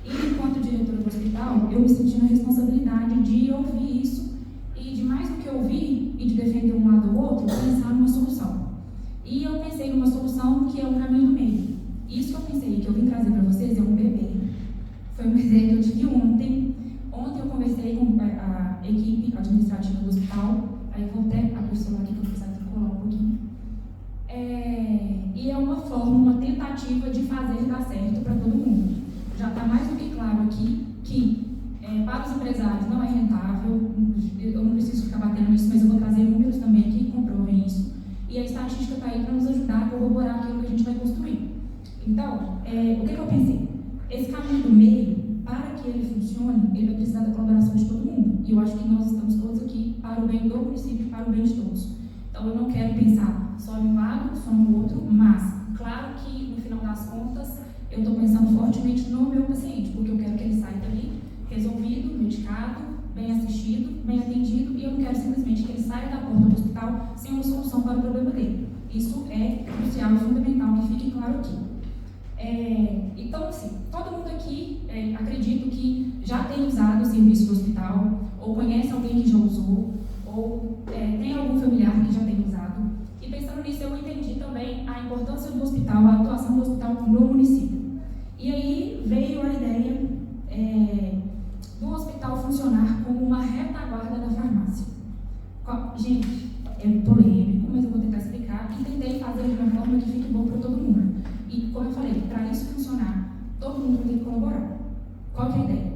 E enquanto diretora do hospital, eu me senti na responsabilidade de ouvir isso, e de mais do que ouvir e de defender um lado ou outro, pensar numa solução. E eu pensei numa solução que é o caminho do meio. Isso que eu pensei, que eu vim trazer para vocês, é um bebê. Foi uma ideia que eu tive ontem. Ontem eu conversei com a equipe administrativa do hospital, aí eu vou até abrir o celular aqui para precisar tricolar um pouquinho. E é uma forma, uma tentativa de fazer dar certo para todo mundo. Já está mais do que claro aqui que para os empresários não é rentável, eu não preciso ficar batendo nisso, mas eu vou trazer números também que comprovem isso. E a estatística está aí para nos ajudar a corroborar aquilo que a gente vai construir. Então, o que eu pensei? Esse caminho do meio, para que ele funcione, ele vai precisar da colaboração de todo mundo. E eu acho que nós estamos todos aqui para o bem do município e para o bem de todos. Então, eu não quero pensar só em um lado, só no outro, mas, claro que, no final das contas, eu estou pensando fortemente no meu paciente, porque eu quero que ele saia dali resolvido, medicado, bem assistido, bem atendido, e eu não quero simplesmente que ele saia da porta do hospital sem uma solução para o problema dele. Isso é crucial e fundamental que fique claro aqui. Então, assim, todo mundo aqui, acredito que já tem usado o serviço do hospital, ou conhece alguém que já usou, ou tem algum familiar que já tem usado. E pensando nisso, eu entendi também a importância do hospital, a atuação do hospital no município. E aí veio a ideia do hospital funcionar como uma retaguarda da farmácia. Gente, é polêmico, mas eu vou tentar explicar e tentei fazer de uma forma que fique bom para todo mundo. E, como eu falei, para isso funcionar, todo mundo vai ter que colaborar. Qual que é a ideia?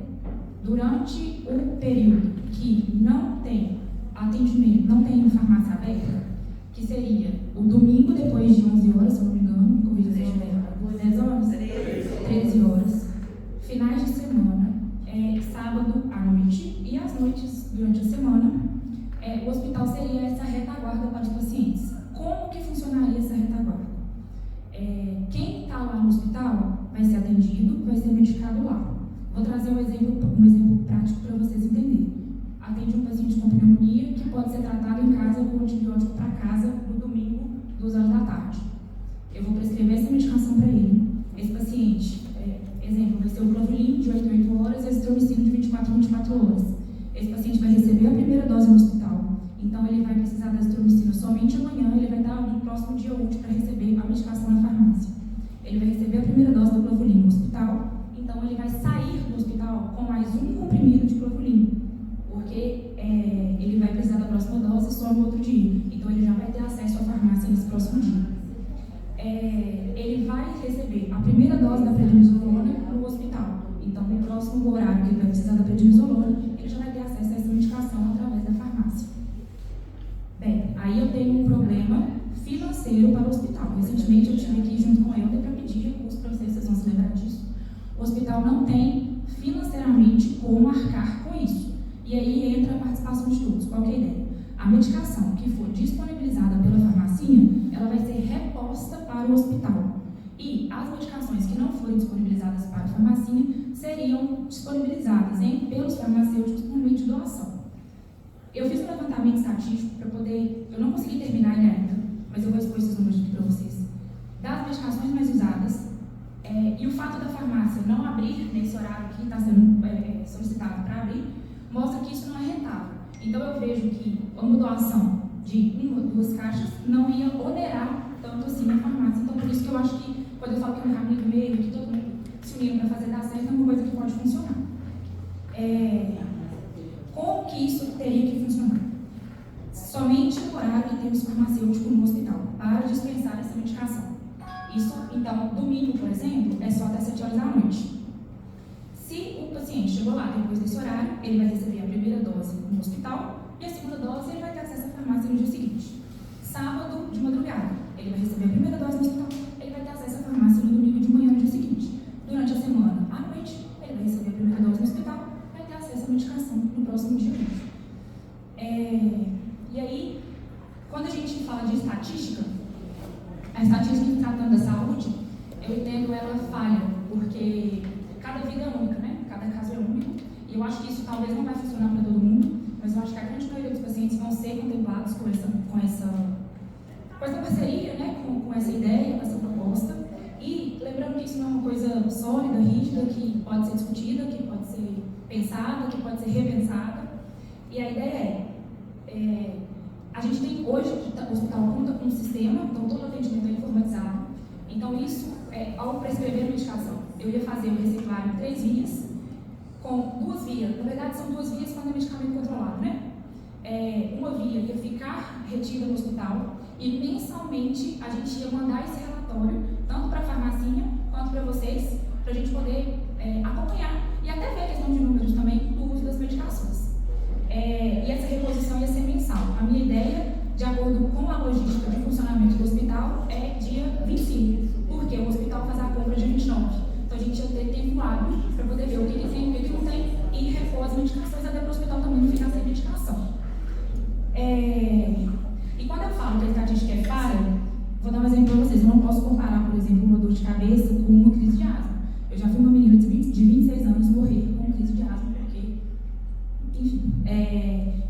Durante o período que não tem atendimento, não tem farmácia aberta, que seria o domingo depois de 11 horas, se eu não me engano, me corrija se eu estiver errado, 10 horas? 13 horas, finais de semana, sábado à noite e às noites durante a semana, o hospital seria essa retaguarda para os pacientes. Como que funcionaria essa retaguarda? Quem está lá no hospital vai ser atendido, vai ser medicado lá. Vou trazer um exemplo prático para vocês entenderem. Atende um paciente com pneumonia que pode ser tratado em casa com antibiótico para casa no domingo, 2 horas da tarde. Eu vou prescrever essa medicação para ele. Esse paciente, exemplo, vai ser o Clovelin de 8 em 8 horas e azitromicina de 24 em 24 horas. Esse paciente vai receber a primeira dose no hospital. Então, ele vai precisar da azitromicina somente amanhã, ele vai estar no próximo dia útil para receber a medicação na farmácia. Ele vai receber a primeira dose do Clovelin no hospital, então ele vai sair do hospital com mais um comprimido de Clovelin, porque ele vai precisar da próxima dose só no outro dia. Então, ele já vai ter acesso à farmácia nesse próximo dia. Ele vai receber a primeira dose da prednisolona no hospital. Então, no próximo horário que ele vai precisar da prednisolona, ele já vai ter acesso a essa medicação através da farmácia. Bem, aí eu tenho um problema financeiro para o hospital. Recentemente eu estive aqui junto com a Helder para pedir recurso para vocês vão se lembrar disso. O hospital não tem financeiramente como arcar com isso. E aí entra a participação de todos. Qual que é a ideia? A medicação que for disponibilizada pela farmacinha, ela vai ser reposta para o hospital. E as medicações que não forem disponibilizadas para a farmacinha seriam disponibilizadas pelos farmacêuticos por meio de doação. Eu fiz um levantamento estatístico para poder... Eu não consegui terminar ele ainda, mas eu vou expor esses números aqui para vocês. Das medicações mais usadas, e o fato da farmácia não abrir nesse horário que está sendo solicitado para abrir, mostra que isso não é rentável. Então eu vejo que uma doação de 1 ou 2 caixas não ia onerar tanto assim a farmácia. Então por isso que eu acho que, quando eu falo que é um caminho do meio, que todo mundo se unindo para fazer dar certo, é uma coisa que pode funcionar. Como que isso teria que funcionar? Somente no horário que temos farmacêutico no hospital, para dispensar essa medicação. Isso, então, domingo, por exemplo, é só até 7 horas da noite. Se o paciente chegou lá depois desse horário, ele vai receber a primeira dose no hospital e a segunda dose ele vai ter acesso à farmácia no dia seguinte. Sábado, de madrugada, ele vai receber a primeira dose no hospital, ele vai ter acesso à farmácia no domingo de manhã no dia seguinte. Durante a semana, à noite, ele vai receber a primeira dose no hospital, vai ter acesso à medicação no próximo dia útil. E aí, quando a gente fala de estatística, a estatística tratando da saúde, eu entendo ela falha, porque cada vida é única, né? Cada caso é único, e eu acho que isso talvez não vai funcionar para todo mundo, mas eu acho que a grande maioria dos pacientes vão ser contemplados com essa parceria, né? Com essa ideia, com essa proposta. E lembrando que isso não é uma coisa sólida, rígida, que pode ser discutida, que pode ser pensada, que pode ser repensada. E a ideia a gente tem hoje, o hospital conta com um sistema, então todo atendimento é informatizado. Então isso, ao prescrever a medicação, eu ia fazer o reciclar em 3 vias, com 2 vias, na verdade são 2 vias quando é medicamento controlado, né? Uma via ia ficar retida no hospital e mensalmente a gente ia mandar esse relatório, tanto para a farmacinha quanto para vocês, para a gente poder acompanhar e até ver a questão de números também do uso das medicações. E essa reposição ia ser mensal. A minha ideia, de acordo com a logística de funcionamento do hospital, é dia 25, porque o hospital faz a compra dia 29. Então a gente ia ter tempo hábil para poder ver o que tem, o que não tem e repor as medicações até para o hospital também não ficar sem medicação. E quando eu falo que a estatística é falha, vou dar um exemplo para vocês. Eu não posso comparar, por exemplo, uma dor de cabeça com uma crise de asma. Eu já vi uma menina de 26 anos morrer com crise de asma, porque, enfim.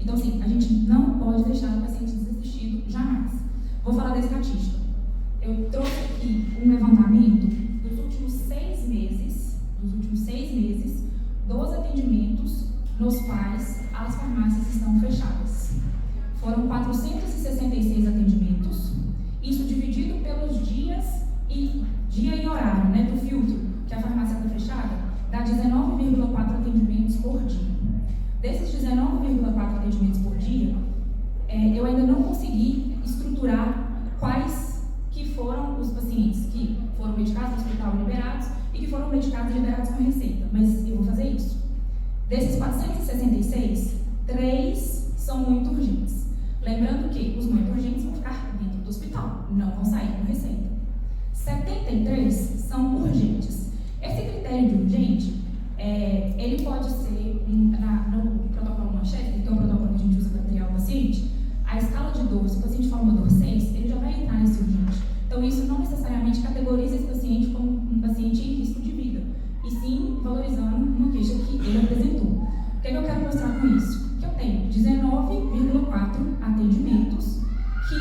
Então, assim, a gente não pode deixar o paciente desassistido jamais. Vou falar da estatística. eu trouxe aqui um levantamento dos últimos 6 meses, 12 atendimentos nos quais as farmácias estão fechadas. Foram 466 atendimentos, isso dividido pelos dias e horário, né, do filtro, que a farmácia está fechada, dá 19,4 atendimentos por dia. Desses 19,4 atendimentos por dia, eu ainda não consegui estruturar quais que foram os pacientes que foram medicados no hospital e liberados e que foram medicados e liberados com receita, mas eu vou fazer isso. Desses 466, 3 são muito urgentes. Lembrando que os muito urgentes vão ficar dentro do hospital, não vão sair com receita. 73 são urgentes. Esse critério de urgente, ele pode ser, no protocolo manchete, que é o protocolo que a gente usa para triar o paciente, a escala de dor, se o paciente for uma dor 6, ele já vai entrar nesse urgente. Então, isso não necessariamente categoriza esse paciente como um paciente em risco de vida, e sim valorizando uma queixa que ele apresentou. O que eu quero mostrar com isso? Que eu tenho 19,4 atendimentos que,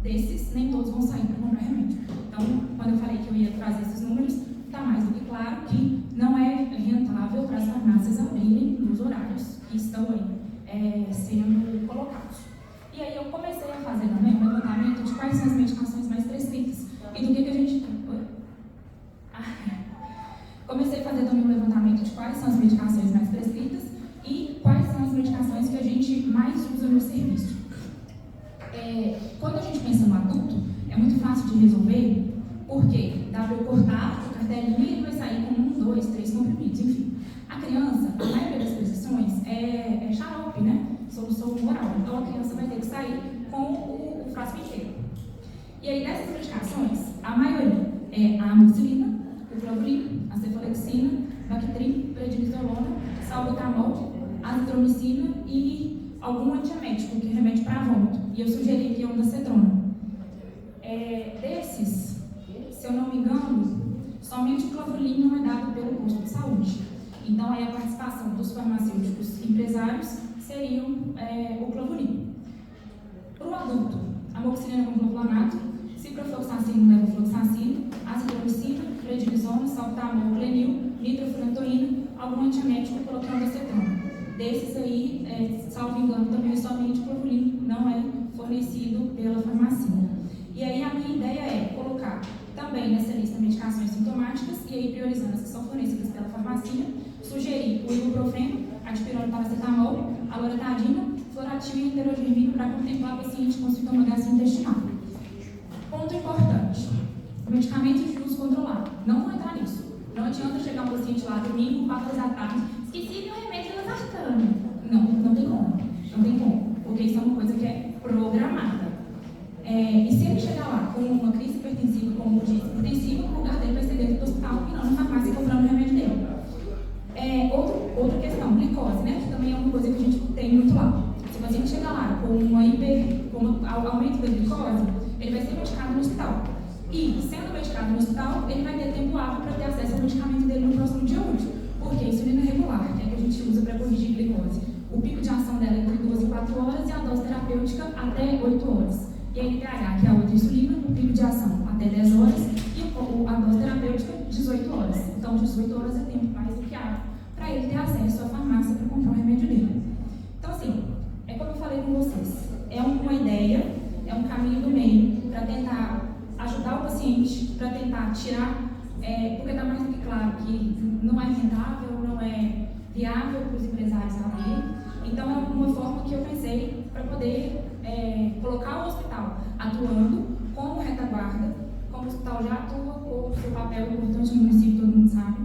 desses, nem todos vão sair para comprar remédio. Então, quando eu falei que eu ia trazer esses números, está mais do que claro que não é rentável para as farmácias abrirem nos horários que estão aí sendo colocados. E aí eu comecei a fazer também um levantamento de quais são as medicações mais prescritas e do que a gente tem. Comecei a fazer também um levantamento de quais são as medicações mais prescritas e quais são as medicações que a gente mais usa no serviço. Quando a gente pensa no adulto, é muito fácil de resolver, porque dá para eu cortar o cartelinho e ele vai sair com 1, 2, 3 comprimidos, enfim. A criança, a maioria das prescrições é xarope, né? Solução oral. Então a criança vai ter que sair com o frasco inteiro. E aí dessas medicações, a maioria é a amoxicilina, o clavulin, a cefalexina, Bactrim, prednisolona, salbutamol, azitromicina e algum antiemético, que remete para vômito. E eu sugeri aqui ondansetrona. Desses, se eu não me engano, somente o clavulin não é dado pelo posto de saúde. Então, aí a participação dos farmacêuticos empresários seria o clavulin. Para o adulto, amoxicilina com clavulanato, ciprofloxacino, levofloxacino, azitromicina, prednisona, salbutamol, clenil, nitrofurantoína, algum antiemético colocando ondansetrona. Desses aí, salvo engano, também somente o clavulin não é fornecido pela farmácia. E aí a minha ideia é colocar também nessa lista medicações sintomáticas e aí priorizando as que são fornecidas pela farmácia, sugerir o ibuprofeno, a dipirona, paracetamol, a loratadina, floratil e enterogermina para contemplar o paciente com sintoma gastrointestinal. Ponto importante, o medicamento de uso controlado. Não vou entrar nisso. Não adianta chegar um paciente lá domingo, 4 horas da tarde, esqueci de um remédio da sartana. Não tem como. Não tem como. Porque isso é uma coisa que é programada. E se ele chegar lá com uma crise hipertensiva, com uma urgência hipertensiva, o lugar dele vai ser dentro do hospital e não na farmácia comprando o remédio dele. Outra questão, glicose, né? Que também é uma coisa que a gente tem muito lá. Se o paciente chegar lá com com aumento da glicose, ele vai ser medicado no hospital. E, sendo medicado no hospital, ele vai ter tempo hábil para ter acesso ao medicamento dele no próximo dia útil. Porque a insulina regular, que é a que a gente usa para corrigir glicose, o pico de ação dela é entre 2 e 4 horas e a dose terapêutica até 8 horas. E a NPH, que é a outra insulina, o pico de ação até 10 horas e a dose terapêutica 18 horas. Então, 18 horas é tempo mais do que hábil para ele ter acesso à farmácia para comprar o remédio dele. Então, assim, é como eu falei com vocês, é uma ideia, é um caminho do meio para tentar ajudar o paciente, para tentar tirar, porque está mais do que claro que não é rentável, não é viável para os empresários abrirem. Então, é uma forma que eu pensei para poder colocar o hospital atuando como retaguarda, como o hospital já atua, com o seu papel importante no município, todo mundo sabe,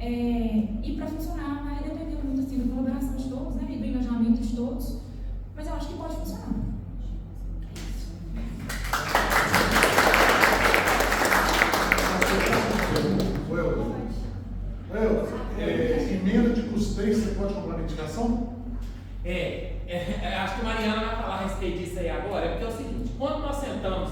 e para funcionar vai depender muito assim, da colaboração de todos, né, e do engajamento de todos, mas eu acho que pode funcionar. Emenda de custeio, você pode comprar medicação? Acho que a Mariana vai falar a respeito disso aí agora, porque é o seguinte, quando nós sentamos,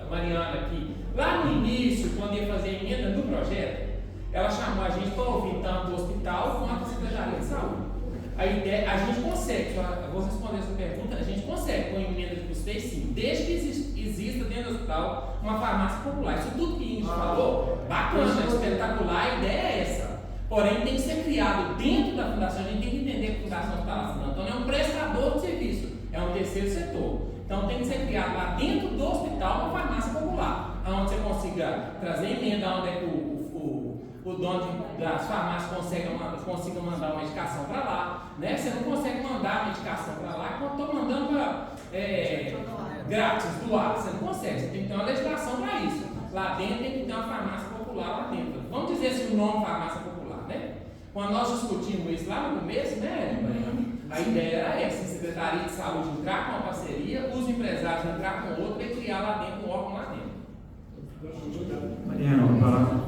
a Mariana aqui, lá no início, quando ia fazer a emenda do projeto, ela chamou a gente para ouvir tanto o hospital quanto a Secretaria de Saúde. A gente consegue, vou responder essa pergunta, a gente consegue com a emenda de custeio sim, desde que exista dentro do hospital hospital, uma farmácia popular. Isso tudo que a gente falou, bacana, espetacular, a ideia é essa. Porém, tem que ser criado dentro da fundação. A gente tem que entender que a fundação está lá. Santo Antônio é um prestador de serviço, é um terceiro setor. Então, tem que ser criado lá dentro do hospital uma farmácia popular, onde você consiga trazer emenda, onde é que o dono das farmácias consiga mandar uma medicação para lá, né? Você não consegue mandar a medicação para lá quando estou mandando grátis, doar. Você não consegue, você tem que ter uma legislação para isso. Lá dentro tem que ter uma farmácia popular lá dentro. Vamos dizer assim o nome farmácia popular, né? Quando nós discutimos isso lá no começo, né, Mariana? A ideia era essa: a Secretaria de Saúde entrar com uma parceria, os empresários entrar com outro e criar lá dentro um órgão lá dentro. Mariana, vou falar.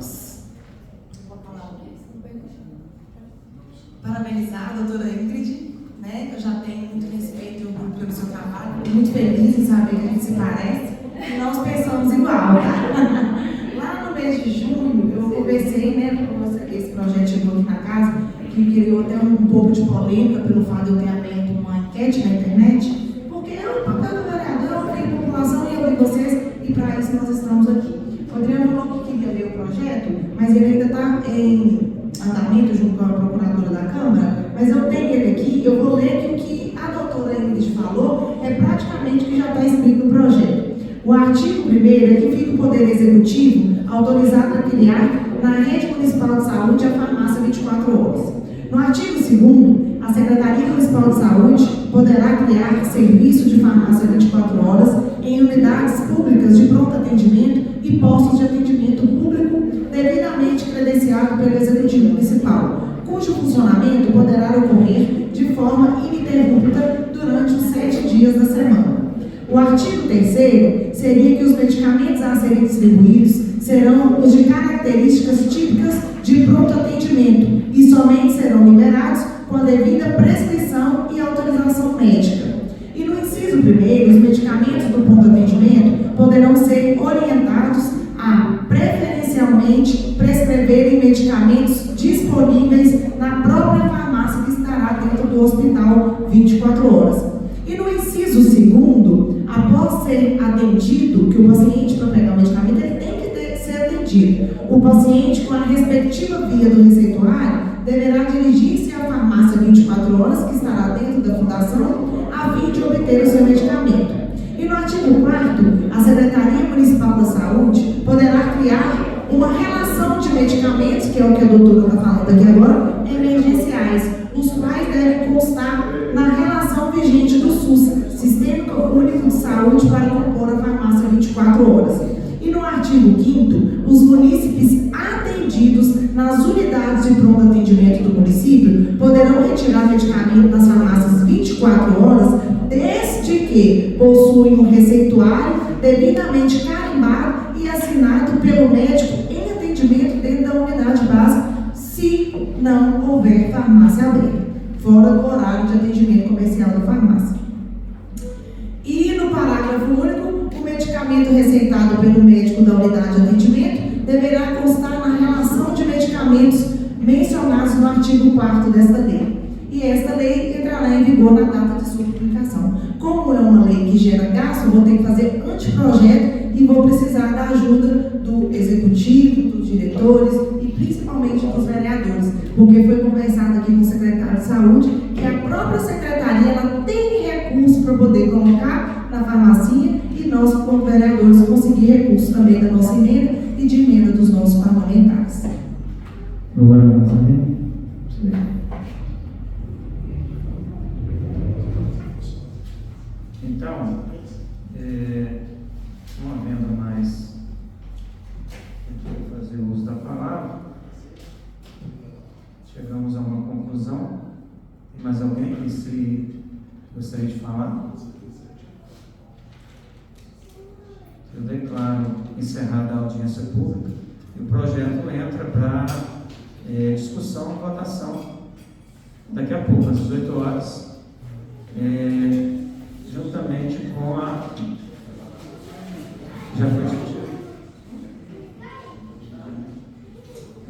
Parabenizar a doutora Ingrid, né? Eu já tenho muito respeito pelo seu trabalho, muito feliz em saber que a gente se parece e nós pensamos igual, tá? Lá no mês de junho, eu conversei, né, com você, esse projeto chegou aqui na casa, que criou até um pouco de polêmica pelo fato de eu ter aberto uma enquete na internet, porque o papel do vereador é ouvir a população e ouvir vocês, e para isso nós estamos aqui. O Adriano falou que queria ver o projeto, mas ele ainda está em andamento junto com a procuradora da Câmara, mas eu tenho ele aqui, eu vou ler que o que a doutora Ingrid falou é praticamente o que já está escrito no projeto. O artigo 1º é que fica o Poder Executivo autorizado a criar na Rede Municipal de Saúde a farmácia 24 horas. No artigo 2º, a Secretaria Municipal de Saúde poderá criar serviço de farmácia 24 horas em unidades públicas de pronto atendimento e postos de atendimento público devidamente credenciado pelo Executivo Municipal, cujo funcionamento poderá ocorrer de forma ininterrupta durante os 7 dias da semana. O artigo 3º seria que os medicamentos a serem distribuídos serão os de características típicas de pronto atendimento e somente serão liberados com a devida prescrição e autorização médica. E no inciso 1º, os medicamentos do pronto atendimento poderão ser orientados a preferencialmente prescreverem medicamentos disponíveis na própria farmácia que estará dentro do hospital 24 horas. E no inciso 2º, após ser atendido, que o paciente, para pegar o medicamento, ele tem que ser atendido. O paciente, com a respectiva via do receituário, deverá dirigir-se à farmácia 24 horas, que estará dentro da fundação, a fim de obter o seu medicamento. E no artigo 4º, a Secretaria Municipal da Saúde poderá criar uma relação de medicamentos, que é o que a doutora está falando aqui agora, emergenciais, os quais devem constar na relação vigente do SUS, Sistema Único de Saúde, para compor a farmácia 24 horas. E no artigo 5º, os munícipes atendidos nas unidades de pronto atendimento do município poderão retirar medicamento das farmácias 24 horas, desde que possuem um receituário devidamente carimbado e assinado pelo médico em atendimento dentro da unidade básica, se não houver farmácia aberta, fora do horário de atendimento comercial da farmácia. E no parágrafo único, o medicamento receitado pelo médico da unidade de atendimento deverá constar na relação de medicamentos mencionados no artigo 4º desta lei. E esta lei entrará em vigor na data de sua publicação. Como é uma lei que gera gasto, vou ter que fazer anteprojeto e vou precisar da ajuda do executivo, dos diretores e principalmente dos vereadores, porque foi conversado aqui com o secretário de saúde que a própria secretaria ela tem recurso para poder colocar na farmacinha e nós, como vereadores, conseguir recursos também da nossa emenda e de emenda dos nossos parlamentares. Então, não havendo mais fazer uso da palavra, chegamos a uma conclusão. Tem mais alguém que se gostaria de falar? Eu declaro encerrada a audiência pública e o projeto entra para discussão e votação daqui a pouco, às 18 horas, juntamente com a... Já foi discutido?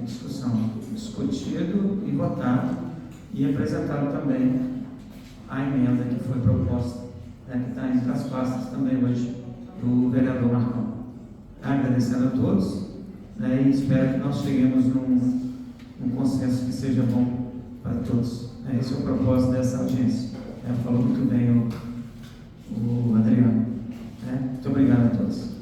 Em discussão, discutido e votado e apresentado também a emenda que foi proposta, que está entre as pastas também hoje do vereador Marcão. agradecendo a todos, né, e espero que nós cheguemos num consenso que seja bom para todos. Esse é o propósito dessa audiência. Falou muito bem o Adriano. Muito obrigado a todos.